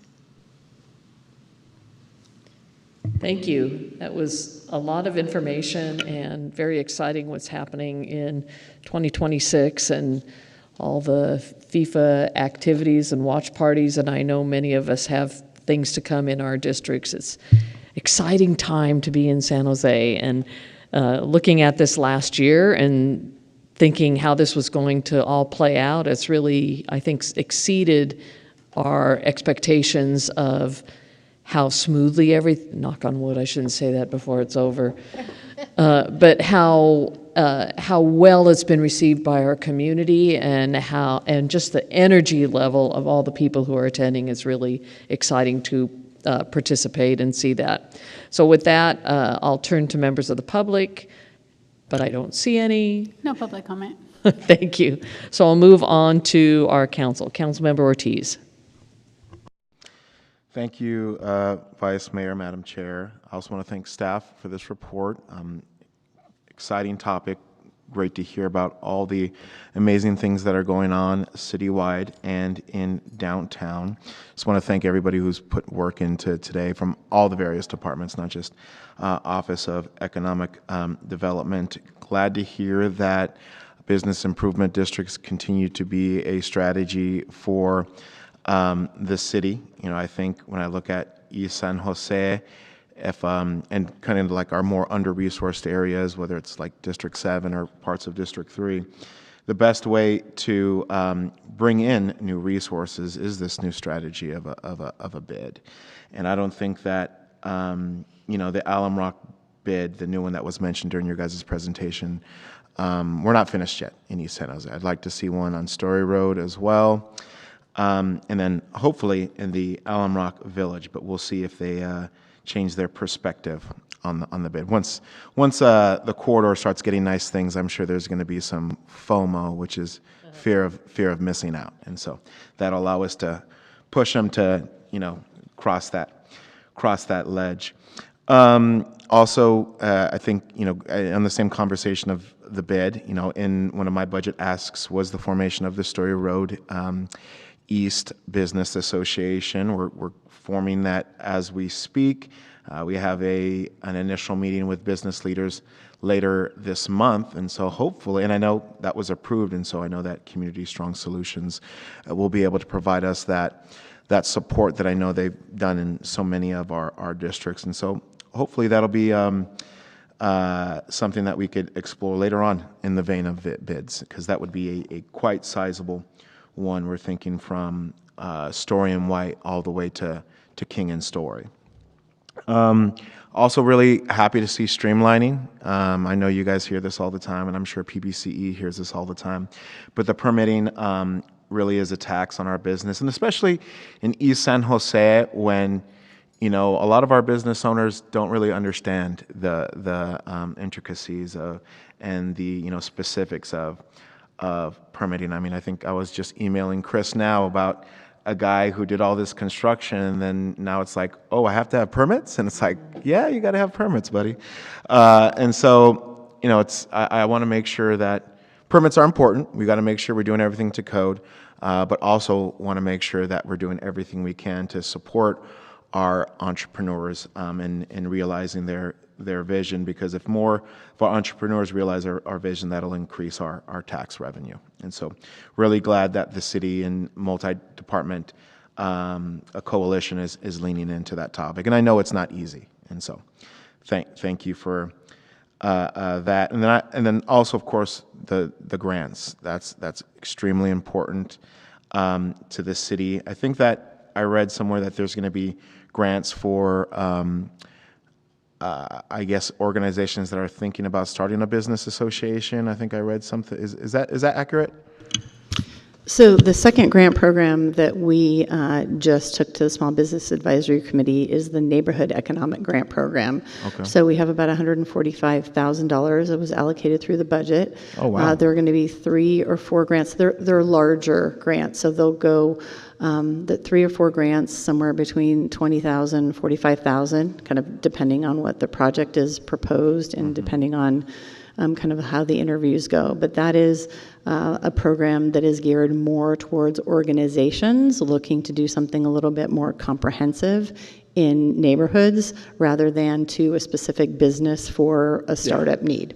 Thank you. That was a lot of information and very exciting what's happening in 2026 and all the FIFA activities and watch parties. And I know many of us have things to come in our districts. It's exciting time to be in San Jose. And looking at this last year and thinking how this was going to all play out, it's really, I think, exceeded our expectations of how smoothly knock on wood, I shouldn't say that before it's over, but how well it's been received by our community and just the energy level of all the people who are attending is really exciting to participate and see that. So with that, I'll turn to members of the public, but I don't see any. No public comment. Thank you. So I'll move on to our council. Councilmember Ortiz. Thank you, Vice Mayor, Madam Chair. I also want to thank staff for this report. Exciting topic. Great to hear about all the amazing things that are going on citywide and in downtown. Just want to thank everybody who's put work into today from all the various departments, not just Office of Economic Development. Glad to hear that business improvement districts continue to be a strategy for the city. You know, I think when I look at East San Jose, and kind of like our more under-resourced areas, whether it's like District 7 or parts of District 3, the best way to bring in new resources is this new strategy of a bid. And I don't think that, you know, the Alum Rock bid, the new one that was mentioned during your guys' presentation, we're not finished yet in East San Jose. I'd like to see one on Story Road as well. And then hopefully in the Alum Rock Village, but we'll see if they change their perspective on the bid. Once the corridor starts getting nice things, I'm sure there's going to be some FOMO, which is fear of missing out, and so that'll allow us to push them to, you know, cross that ledge. Also, I think, you know, on the same conversation of the bid, you know, in one of my budget asks was the formation of the Story Road East Business Association. We're forming that as we speak. We have an initial meeting with business leaders later this month, and so hopefully, and I know that was approved, and so I know that Community Strong Solutions will be able to provide us that support that I know they've done in so many of our districts, and so hopefully that'll be something that we could explore later on in the vein of bids, because that would be a quite sizable one. We're thinking from Story and White all the way to King and Story. Also really happy to see streamlining. I know you guys hear this all the time, and I'm sure PBCE hears this all the time, but the permitting really is a tax on our business, and especially in East San Jose, when, you know, a lot of our business owners don't really understand the intricacies of and the, you know, specifics of permitting. I mean, I think I was just emailing Chris now about a guy who did all this construction, and then now it's like, oh, I have to have permits? And it's like, yeah, you got to have permits, buddy. And so, you know, I want to make sure that permits are important. We got to make sure we're doing everything to code, but also want to make sure that we're doing everything we can to support our entrepreneurs in realizing their vision, because if more of our entrepreneurs realize our vision, that'll increase our tax revenue. And so really glad that the city and multi-department a coalition is leaning into that topic. And I know it's not easy. And so thank you for that. And then also, of course, the grants. That's extremely important to the city. I think that I read somewhere that there's going to be grants for I guess organizations that are thinking about starting a business association. I think I read something. Is that accurate? So the second grant program that we just took to the Small Business Advisory Committee is the Neighborhood Economic Grant Program. Okay. So we have about $145,000 that was allocated through the budget. Oh, wow. There are going to be 3 or 4 grants. They're larger grants, so they'll go the 3 or 4 grants somewhere between $20,000 and $45,000, kind of depending on what the project is proposed and depending on kind of how the interviews go. But that is a program that is geared more towards organizations looking to do something a little bit more comprehensive in neighborhoods rather than to a specific business for a startup need.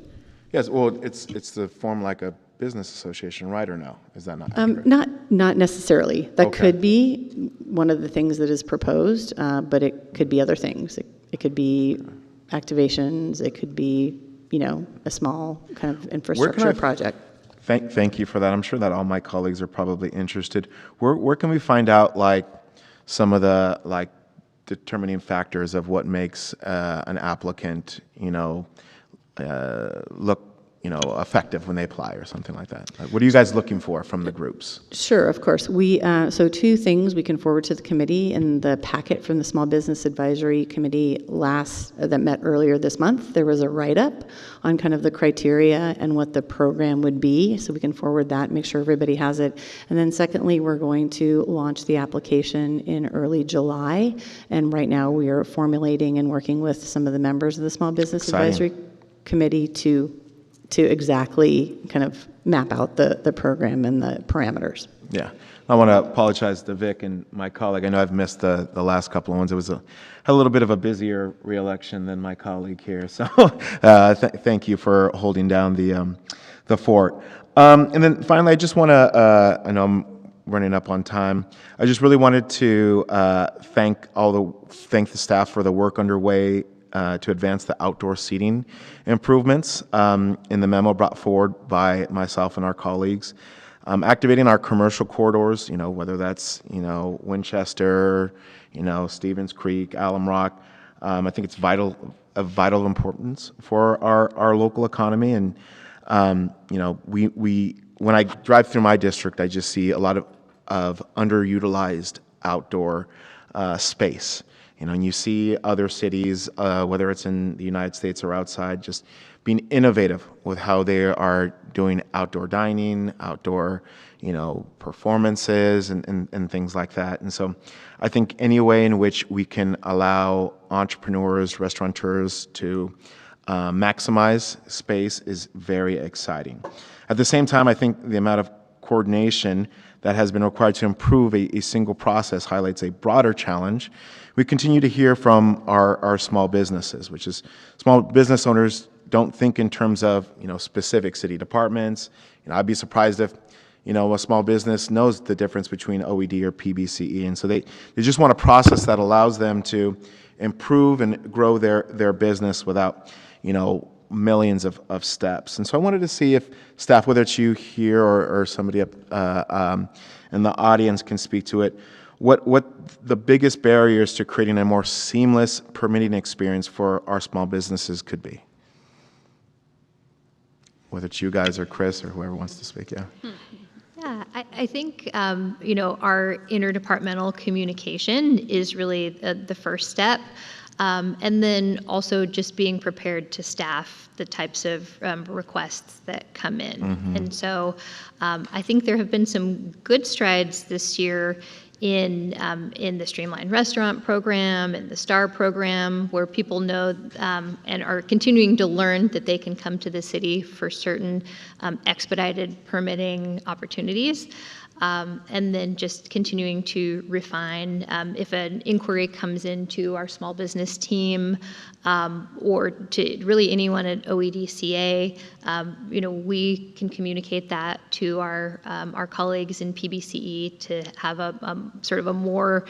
Yes, well, it's to form like a business association, right, or no? Is that not accurate? Not necessarily. That Okay. could be one of the things that is proposed, but it could be other things. It could be activations. It could be, a small kind of infrastructure project. Thank you for that. I'm sure that all my colleagues are probably interested. Where can we find out like some of the like determining factors of what makes an applicant, look, effective when they apply or something like that? Like, what are you guys looking for from the groups? Sure, of course. So two things we can forward to the committee in the packet from the Small Business Advisory Committee that met earlier this month. There was a write-up on kind of the criteria and what the program would be, so we can forward that, make sure everybody has it. And then secondly, we're going to launch the application in early July, and right now we are formulating and working with some of the members of the Small Business Advisory Committee to exactly kind of map out the program and the parameters. Yeah. I want to apologize to Vic and my colleague. I know I've missed the last couple of ones. It was had a little bit of a busier re-election than my colleague here. So thank you for holding down the fort. And then finally, I just want to, I know I'm running up on time. I just really wanted to thank the staff for the work underway to advance the outdoor seating improvements in the memo brought forward by myself and our colleagues. Activating our commercial corridors, whether that's, Winchester, Stevens Creek, Alum Rock. I think it's of vital importance for our local economy. And, when I drive through my district, I just see a lot of underutilized outdoor space. And you see other cities, whether it's in the United States or outside, just being innovative with how they are doing outdoor dining, outdoor, performances and things like that. And so I think any way in which we can allow entrepreneurs, restaurateurs to maximize space is very exciting. At the same time, I think the amount of coordination that has been required to improve a single process highlights a broader challenge. We continue to hear from our small businesses, which is small business owners don't think in terms of specific city departments. I'd be surprised if a small business knows the difference between OED or PBCE, and so they just want a process that allows them to improve and grow their business without millions of steps. And so I wanted to see if staff, whether it's you here or somebody up in the audience, can speak to it. What the biggest barriers to creating a more seamless permitting experience for our small businesses could be? Whether it's you guys or Chris or whoever wants to speak, yeah. Yeah, I think, our interdepartmental communication is really the first step. And then also just being prepared to staff the types of requests that come in. Mm-hmm. And so I think there have been some good strides this year in the Streamlined Restaurant Program and the STAR program, where people know and are continuing to learn that they can come to the city for certain expedited permitting opportunities. And then just continuing to refine if an inquiry comes into our small business team or to really anyone at OEDCA, we can communicate that to our colleagues in PBCE to have a sort of a more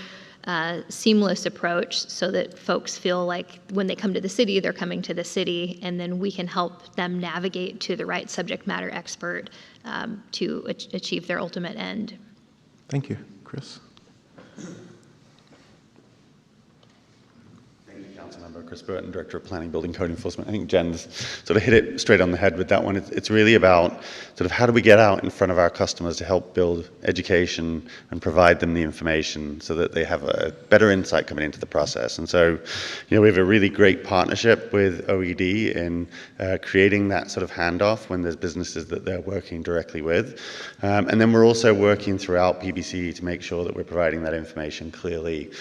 seamless approach so that folks feel like when they come to the city, they're coming to the city, and then we can help them navigate to the right subject matter expert to achieve their ultimate end. Thank you. Chris? Councilmember Chris Burton, Director of Planning, Building, Code Enforcement. I think Jen's sort of hit it straight on the head with that one. It's really about sort of how do we get out in front of our customers to help build education and provide them the information so that they have a better insight coming into the process. And so, we have a really great partnership with OED in creating that sort of handoff when there's businesses that they're working directly with. And then we're also working throughout PBC to make sure that we're providing that information clearly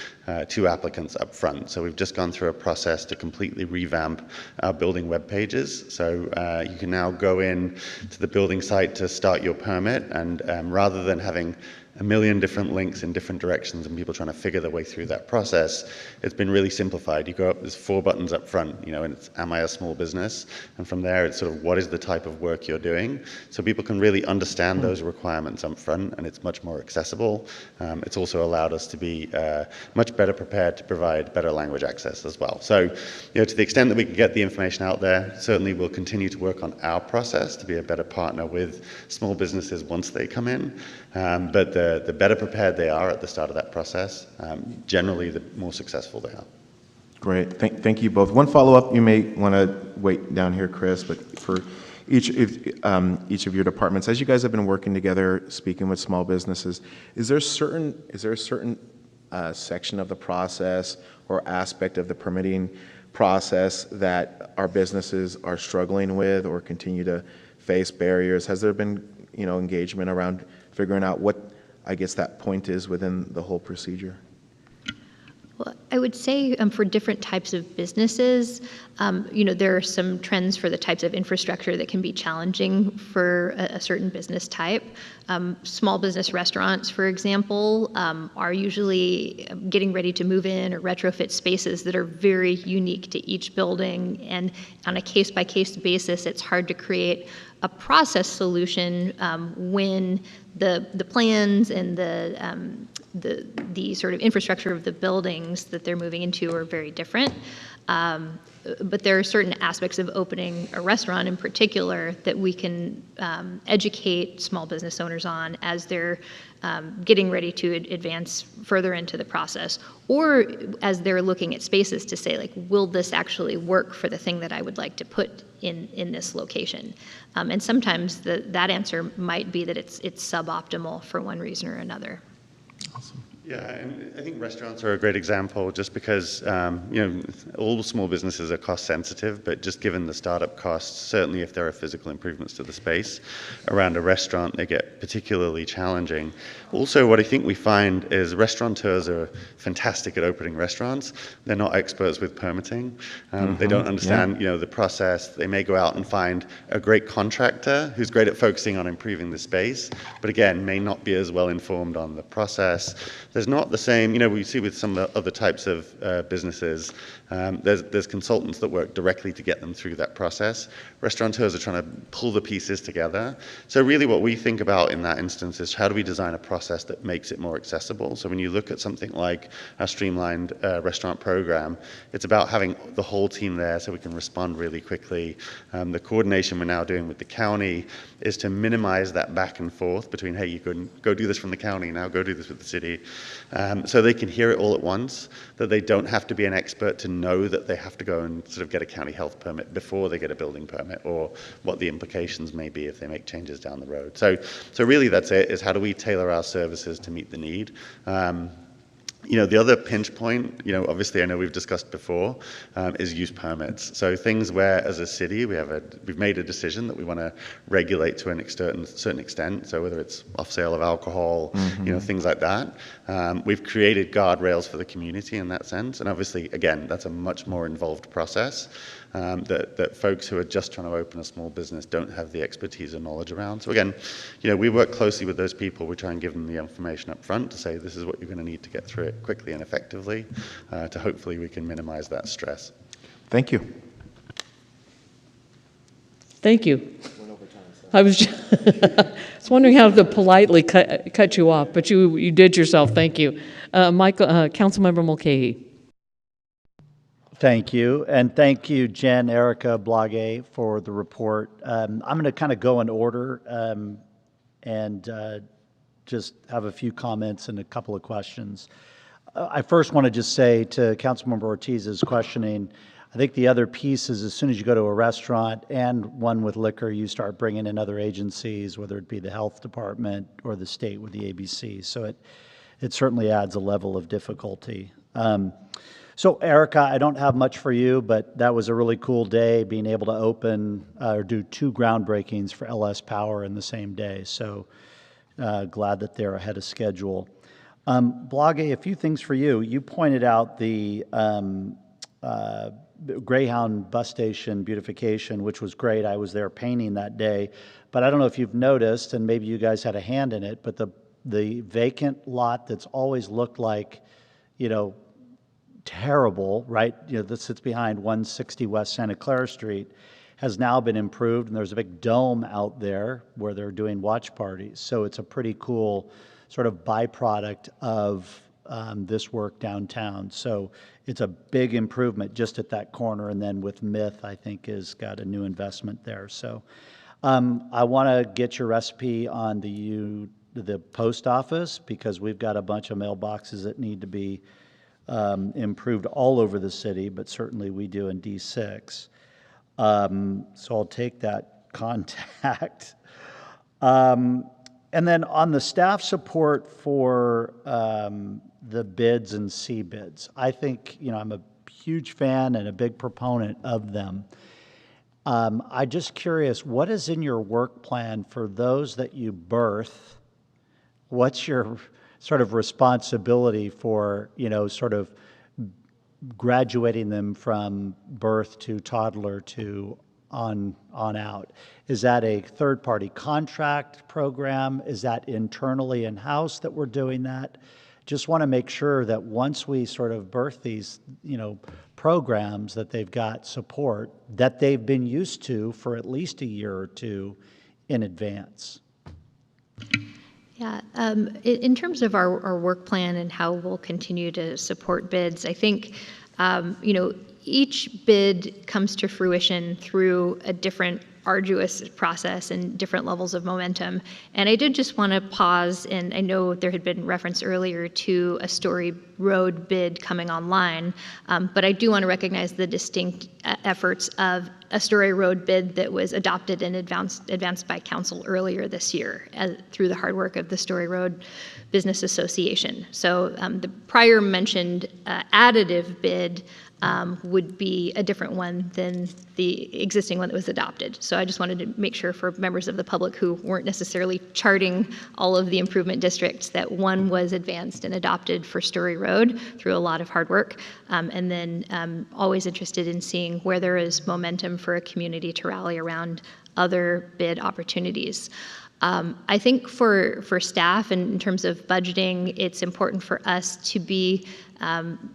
to applicants up front. So we've just gone through a process to completely revamp our building web pages. So you can now go in to the building site to start your permit, and rather than having a million different links in different directions and people trying to figure their way through that process, it's been really simplified. You go up, there's 4 buttons up front, and it's, am I a small business? And from there, it's sort of, what is the type of work you're doing? So people can really understand those requirements up front, and it's much more accessible. It's also allowed us to be much better prepared to provide better language access as well. So, to the extent that we can get the information out there, certainly we'll continue to work on our process to be a better partner with small businesses once they come in. But the better prepared they are at the start of that process, generally the more successful they are. Great. Thank you both. One follow-up, you may want to wait down here, Chris, but for each of your departments, as you guys have been working together, speaking with small businesses, is there a certain section of the process or aspect of the permitting process that our businesses are struggling with or continue to face barriers? Has there been, engagement around figuring out what, I guess, that point is within the whole procedure? Well, I would say for different types of businesses, there are some trends for the types of infrastructure that can be challenging for a certain business type. Small business restaurants, for example, are usually getting ready to move in or retrofit spaces that are very unique to each building. And on a case-by-case basis, it's hard to create a process solution when the plans and the sort of infrastructure of the buildings that they're moving into are very different. But there are certain aspects of opening a restaurant in particular that we can educate small business owners on as they're getting ready to advance further into the process, or as they're looking at spaces to say, like, will this actually work for the thing that I would like to put in this location? And sometimes that answer might be that it's suboptimal for one reason or another. Awesome. Yeah, and I think restaurants are a great example just because, all small businesses are cost sensitive, but just given the startup costs, certainly if there are physical improvements to the space around a restaurant, they get particularly challenging. Also, what I think we find is restaurateurs are fantastic at opening restaurants. They're not experts with permitting. They don't understand, the process. They may go out and find a great contractor who's great at focusing on improving the space, but again, may not be as well informed on the process. There's not the same, we see with some of the other types of businesses, there's consultants that work directly to get them through that process. Restaurateurs are trying to pull the pieces together. So really what we think about in that instance is how do we design a process that makes it more accessible? So when you look at something like our streamlined restaurant program, it's about having the whole team there so we can respond really quickly. The coordination we're now doing with the county is to minimize that back and forth between, hey, you can go do this from the county, now go do this with the city. So they can hear it all at once, that they don't have to be an expert to know that they have to go and sort of get a county health permit before they get a building permit, or what the implications may be if they make changes down the road. So really that's it, is how do we tailor our services to meet the need? The other pinch point, obviously I know we've discussed before, is use permits. So things where, as a city, we've made a decision that we want to regulate to a certain extent. So whether it's off sale of alcohol, things like that. We've created guardrails for the community in that sense. And obviously, again, that's a much more involved process that folks who are just trying to open a small business don't have the expertise and knowledge around. So again, we work closely with those people. We try and give them the information up front to say, this is what you're going to need to get through it quickly and effectively, to hopefully we can minimize that stress. Thank you. Thank you. I was just wondering how to politely cut you off, but you did yourself. Thank you. Councilmember Mulcahy. Thank you. And thank you, Jen, Erica, Blage, for the report. I'm going to kind of go in order and just have a few comments and a couple of questions. I first want to just say to Councilmember Ortiz's questioning, I think the other piece is as soon as you go to a restaurant and one with liquor, you start bringing in other agencies, whether it be the health department or the state with the ABC. So it certainly adds a level of difficulty. So Erica, I don't have much for you, but that was a really cool day, being able to open or do 2 groundbreakings for LS Power in the same day. So glad that they're ahead of schedule. Blage, a few things for you. You pointed out the Greyhound bus station beautification, which was great. I was there painting that day. But I don't know if you've noticed, and maybe you guys had a hand in it, but the the vacant lot that's always looked like, terrible, right? That sits behind 160 West Santa Clara Street has now been improved, and there's a big dome out there where they're doing watch parties. So it's a pretty cool sort of byproduct of this work downtown. So it's a big improvement just at that corner, and then with Myth, I think, has got a new investment there. So I want to get your recipe on the post office, because we've got a bunch of mailboxes that need to be improved all over the city, but certainly we do in D6. So I'll take that contact. And then on the staff support for the bids and C-bids, I think, I'm a huge fan and a big proponent of them. I'm just curious, what is in your work plan for those that you birth? What's your sort of responsibility for, sort of graduating them from birth to toddler to on out? Is that a third-party contract program? Is that internally in-house that we're doing that? Just want to make sure that once we sort of birth these, programs, that they've got support that they've been used to for at least a year or two in advance. Yeah, in terms of our work plan and how we'll continue to support bids, I think, each bid comes to fruition through a different arduous process and different levels of momentum. And I did just want to pause, and I know there had been reference earlier to a Story Road bid coming online, but I do want to recognize the distinct efforts of a Story Road bid that was adopted and advanced by council earlier this year through the hard work of the Story Road Business Association. So the prior mentioned additive bid would be a different one than the existing one that was adopted. So I just wanted to make sure for members of the public who weren't necessarily charting all of the improvement districts that one was advanced and adopted for Story Road through a lot of hard work. And then always interested in seeing where there is momentum for a community to rally around other bid opportunities. I think for staff and in terms of budgeting, it's important for us to be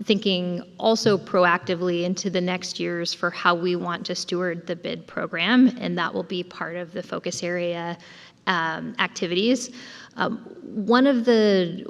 thinking also proactively into the next years for how we want to steward the bid program, and that will be part of the focus area activities. One of the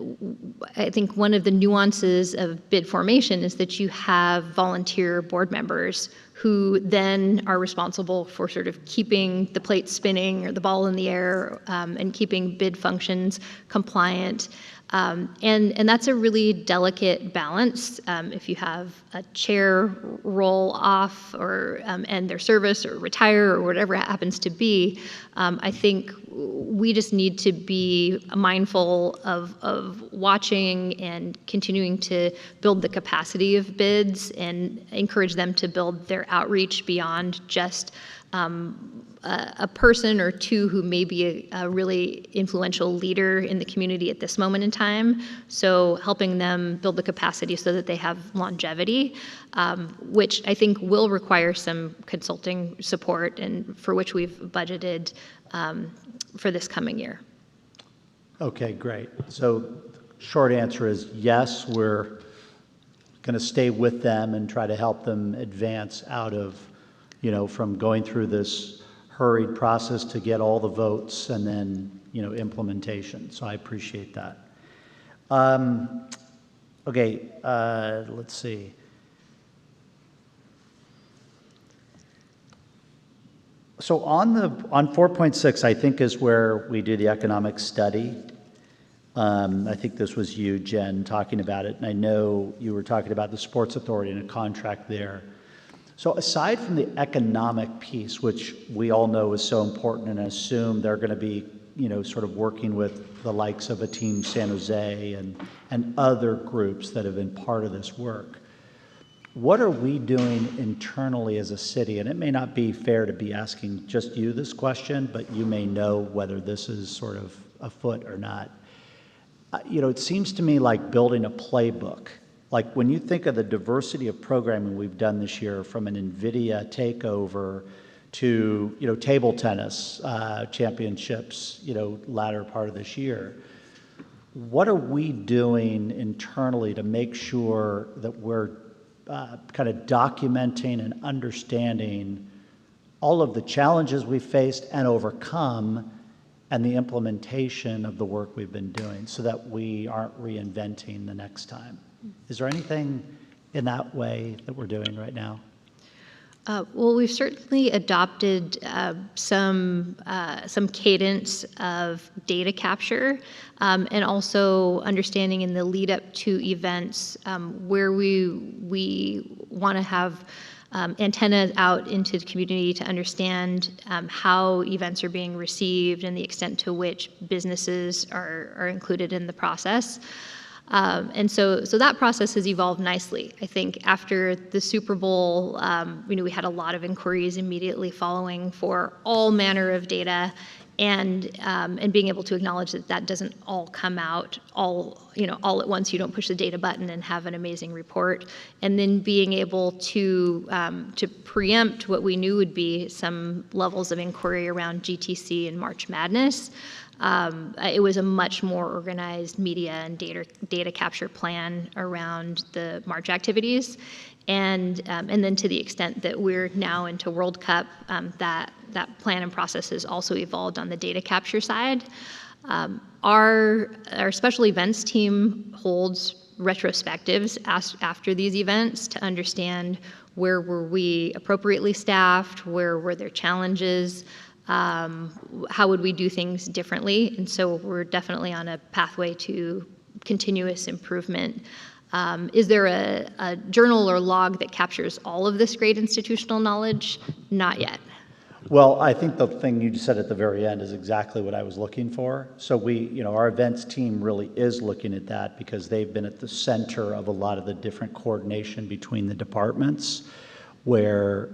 nuances of bid formation is that you have volunteer board members who then are responsible for sort of keeping the plate spinning or the ball in the air and keeping bid functions compliant. And that's a really delicate balance. If you have a chair roll off or end their service or retire or whatever it happens to be, I think we just need to be mindful of watching and continuing to build the capacity of bids and encourage them to build their outreach beyond just a person or two who may be a really influential leader in the community at this moment in time. So helping them build the capacity so that they have longevity, which I think will require some consulting support and for which we've budgeted for this coming year. Okay, great. So short answer is yes, we're going to stay with them and try to help them advance out of, from going through this hurried process to get all the votes and then, implementation. So I appreciate that. Okay, let's see. So on 4.6, I think is where we do the economic study. I think this was you, Jen, talking about it, and I know you were talking about the Sports Authority and a contract there. So aside from the economic piece, which we all know is so important, and I assume they're going to be, sort of working with the likes of a Team San Jose and other groups that have been part of this work, what are we doing internally as a city? And it may not be fair to be asking just you this question, but you may know whether this is sort of afoot or not. It seems to me like building a playbook. Like when you think of the diversity of programming we've done this year, from an NVIDIA takeover to, table tennis championships, latter part of this year, what are we doing internally to make sure that we're kind of documenting and understanding all of the challenges we faced and overcome, and the implementation of the work we've been doing, so that we aren't reinventing the next time? Is there anything in that way that we're doing right now? Well, we've certainly adopted some cadence of data capture, and also understanding in the lead up to events where we want to have antennas out into the community to understand how events are being received and the extent to which businesses are included in the process. And so that process has evolved nicely. I think after the Super Bowl, we had a lot of inquiries immediately following for all manner of data, and being able to acknowledge that that doesn't all come out all at once. You don't push the data button and have an amazing report. And then being able to preempt what we knew would be some levels of inquiry around GTC and March Madness. It was a much more organized media and data capture plan around the March activities, and then to the extent that we're now into World Cup, that plan and process has also evolved on the data capture side. Our special events team holds retrospectives after these events to understand where were we appropriately staffed, where were there challenges, how would we do things differently? And so we're definitely on a pathway to continuous improvement. Is there a journal or log that captures all of this great institutional knowledge? Not yet. Well, I think the thing you just said at the very end is exactly what I was looking for. So our events team really is looking at that, because they've been at the center of a lot of the different coordination between the departments, where,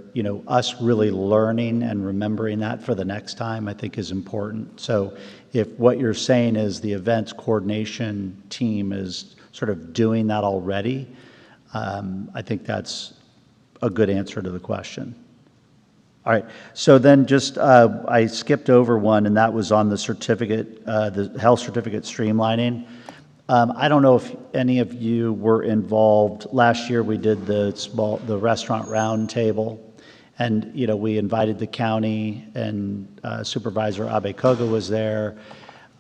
us really learning and remembering that for the next time, I think, is important. So if what you're saying is the events coordination team is sort of doing that already, I think that's a good answer to the question. All right, so then just, I skipped over one, and that was on the certificate, the health certificate streamlining. I don't know if any of you were involved. Last year we did the restaurant round table, and we invited the county, and Supervisor Abe Koga was there,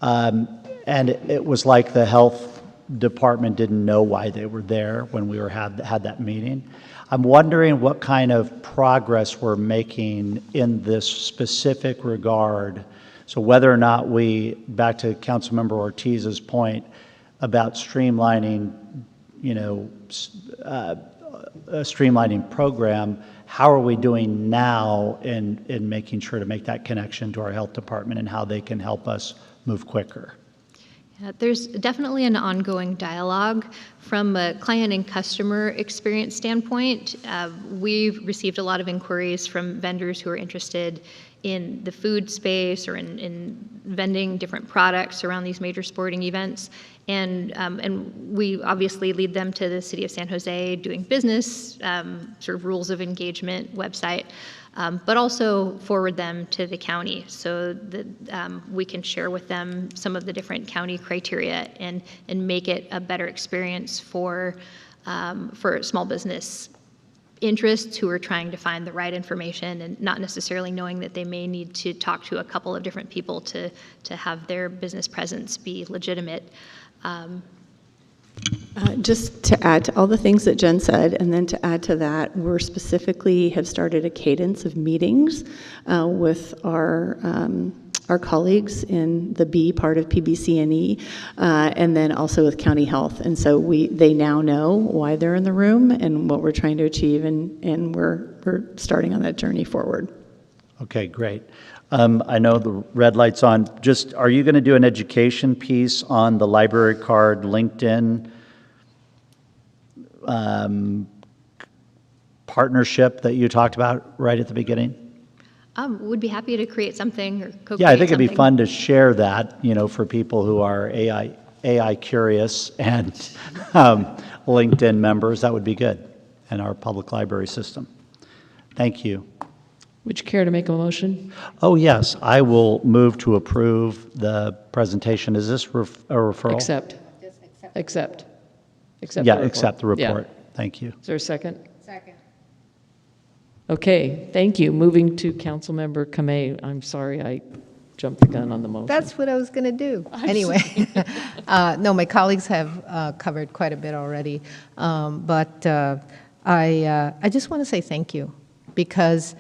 and it was like the health department didn't know why they were there when we had that meeting. I'm wondering what kind of progress we're making in this specific regard. So whether or not back to Councilmember Ortiz's point about streamlining, a streamlining program, how are we doing now in making sure to make that connection to our health department and how they can help us move quicker? There's definitely an ongoing dialogue. From a client and customer experience standpoint, we've received a lot of inquiries from vendors who are interested in the food space or in vending different products around these major sporting events. And we obviously lead them to the City of San Jose doing business, sort of rules of engagement website. But also forward them to the county so that we can share with them some of the different county criteria and make it a better experience for small business interests who are trying to find the right information and not necessarily knowing that they may need to talk to a couple of different people to have their business presence be legitimate. Just to add to all the things that Jen said, and then to add to that, we're specifically have started a cadence of meetings with our colleagues in the B part of PBC&E, and then also with County Health. And so they now know why they're in the room and what we're trying to achieve, and we're starting on that journey forward. Okay, great. I know the red light's on. Just, are you going to do an education piece on the library card LinkedIn partnership that you talked about right at the beginning? Would be happy to create something or co-create. Yeah, I think it'd be fun to share that, for people who are AI curious and LinkedIn members. That would be good in our public library system. Thank you. Would you care to make a motion? Oh, yes, I will move to approve the presentation. Is this a referral? Accept. Accept. Accept Yeah, the report. accept the Yeah. report. Thank you. Is there a second? Second. Okay, thank you. Moving to Councilmember Kamei. I'm sorry I jumped the gun on the motion. That's what I was going to do. Anyway, no, my colleagues have covered quite a bit already. But I just want to say thank you because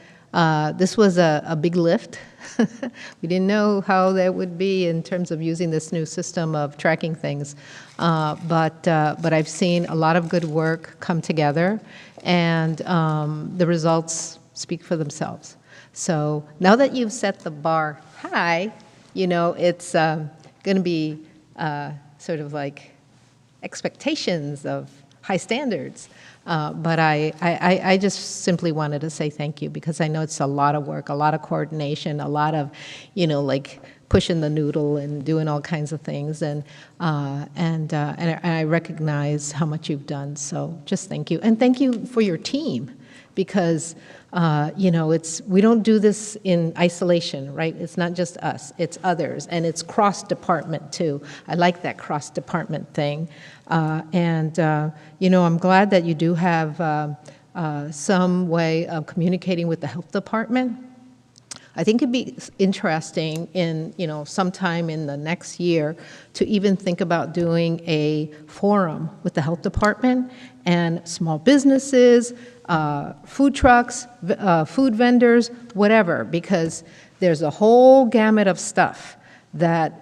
this was a big lift. We didn't know how that would be in terms of using this new system of tracking things. But I've seen a lot of good work come together, and the results speak for themselves. So now that you've set the bar high, you know, it's going to be sort of like expectations of high standards. But I just simply wanted to say thank you because I know it's a lot of work, a lot of coordination, a lot of, you know, like pushing the noodle and doing all kinds of things. And I recognize how much you've done. So just thank you. And thank you for your team because, you know, we don't do this in isolation, right? It's not just us, it's others. And it's cross-department too. I like that cross-department thing. You know, I'm glad that you do have some way of communicating with the health department. I think it'd be interesting in, you know, sometime in the next year to even think about doing a forum with the health department and small businesses, food trucks, food vendors, whatever, because there's a whole gamut of stuff that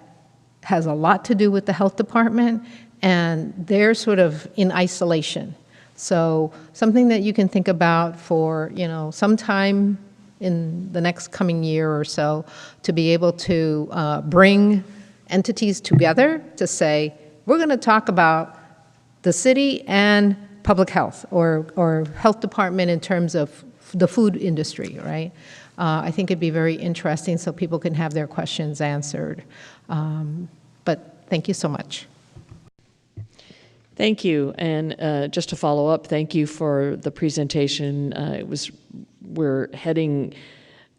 has a lot to do with the health department, and they're sort of in isolation. So something that you can think about for, you know, sometime in the next coming year or so to be able to bring entities together to say, we're going to talk about the city and public health or health department in terms of the food industry, right? I think it'd be very interesting so people can have their questions answered. But thank you so much. Thank you. And just to follow up, thank you for the presentation. We're heading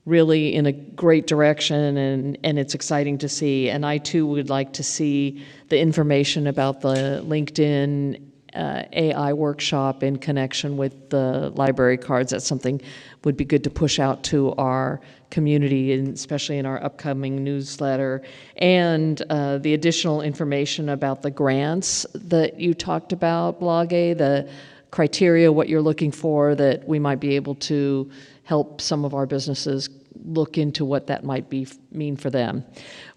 really in a great direction, and it's exciting to see. And I too would like to see the information about the LinkedIn AI workshop in connection with the library cards. That's something would be good to push out to our community, and especially in our upcoming newsletter. And the additional information about the grants that you talked about, Blage, the criteria, what you're looking for, that we might be able to help some of our businesses look into what that might mean for them.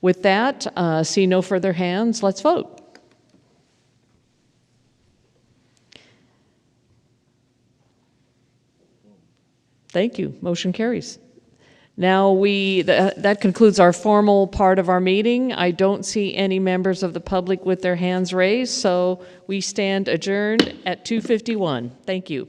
With that, see no further hands, let's vote. Thank you. Motion carries. Now that concludes our formal part of our meeting. I don't see any members of the public with their hands raised, so we stand adjourned at 2:51. Thank you.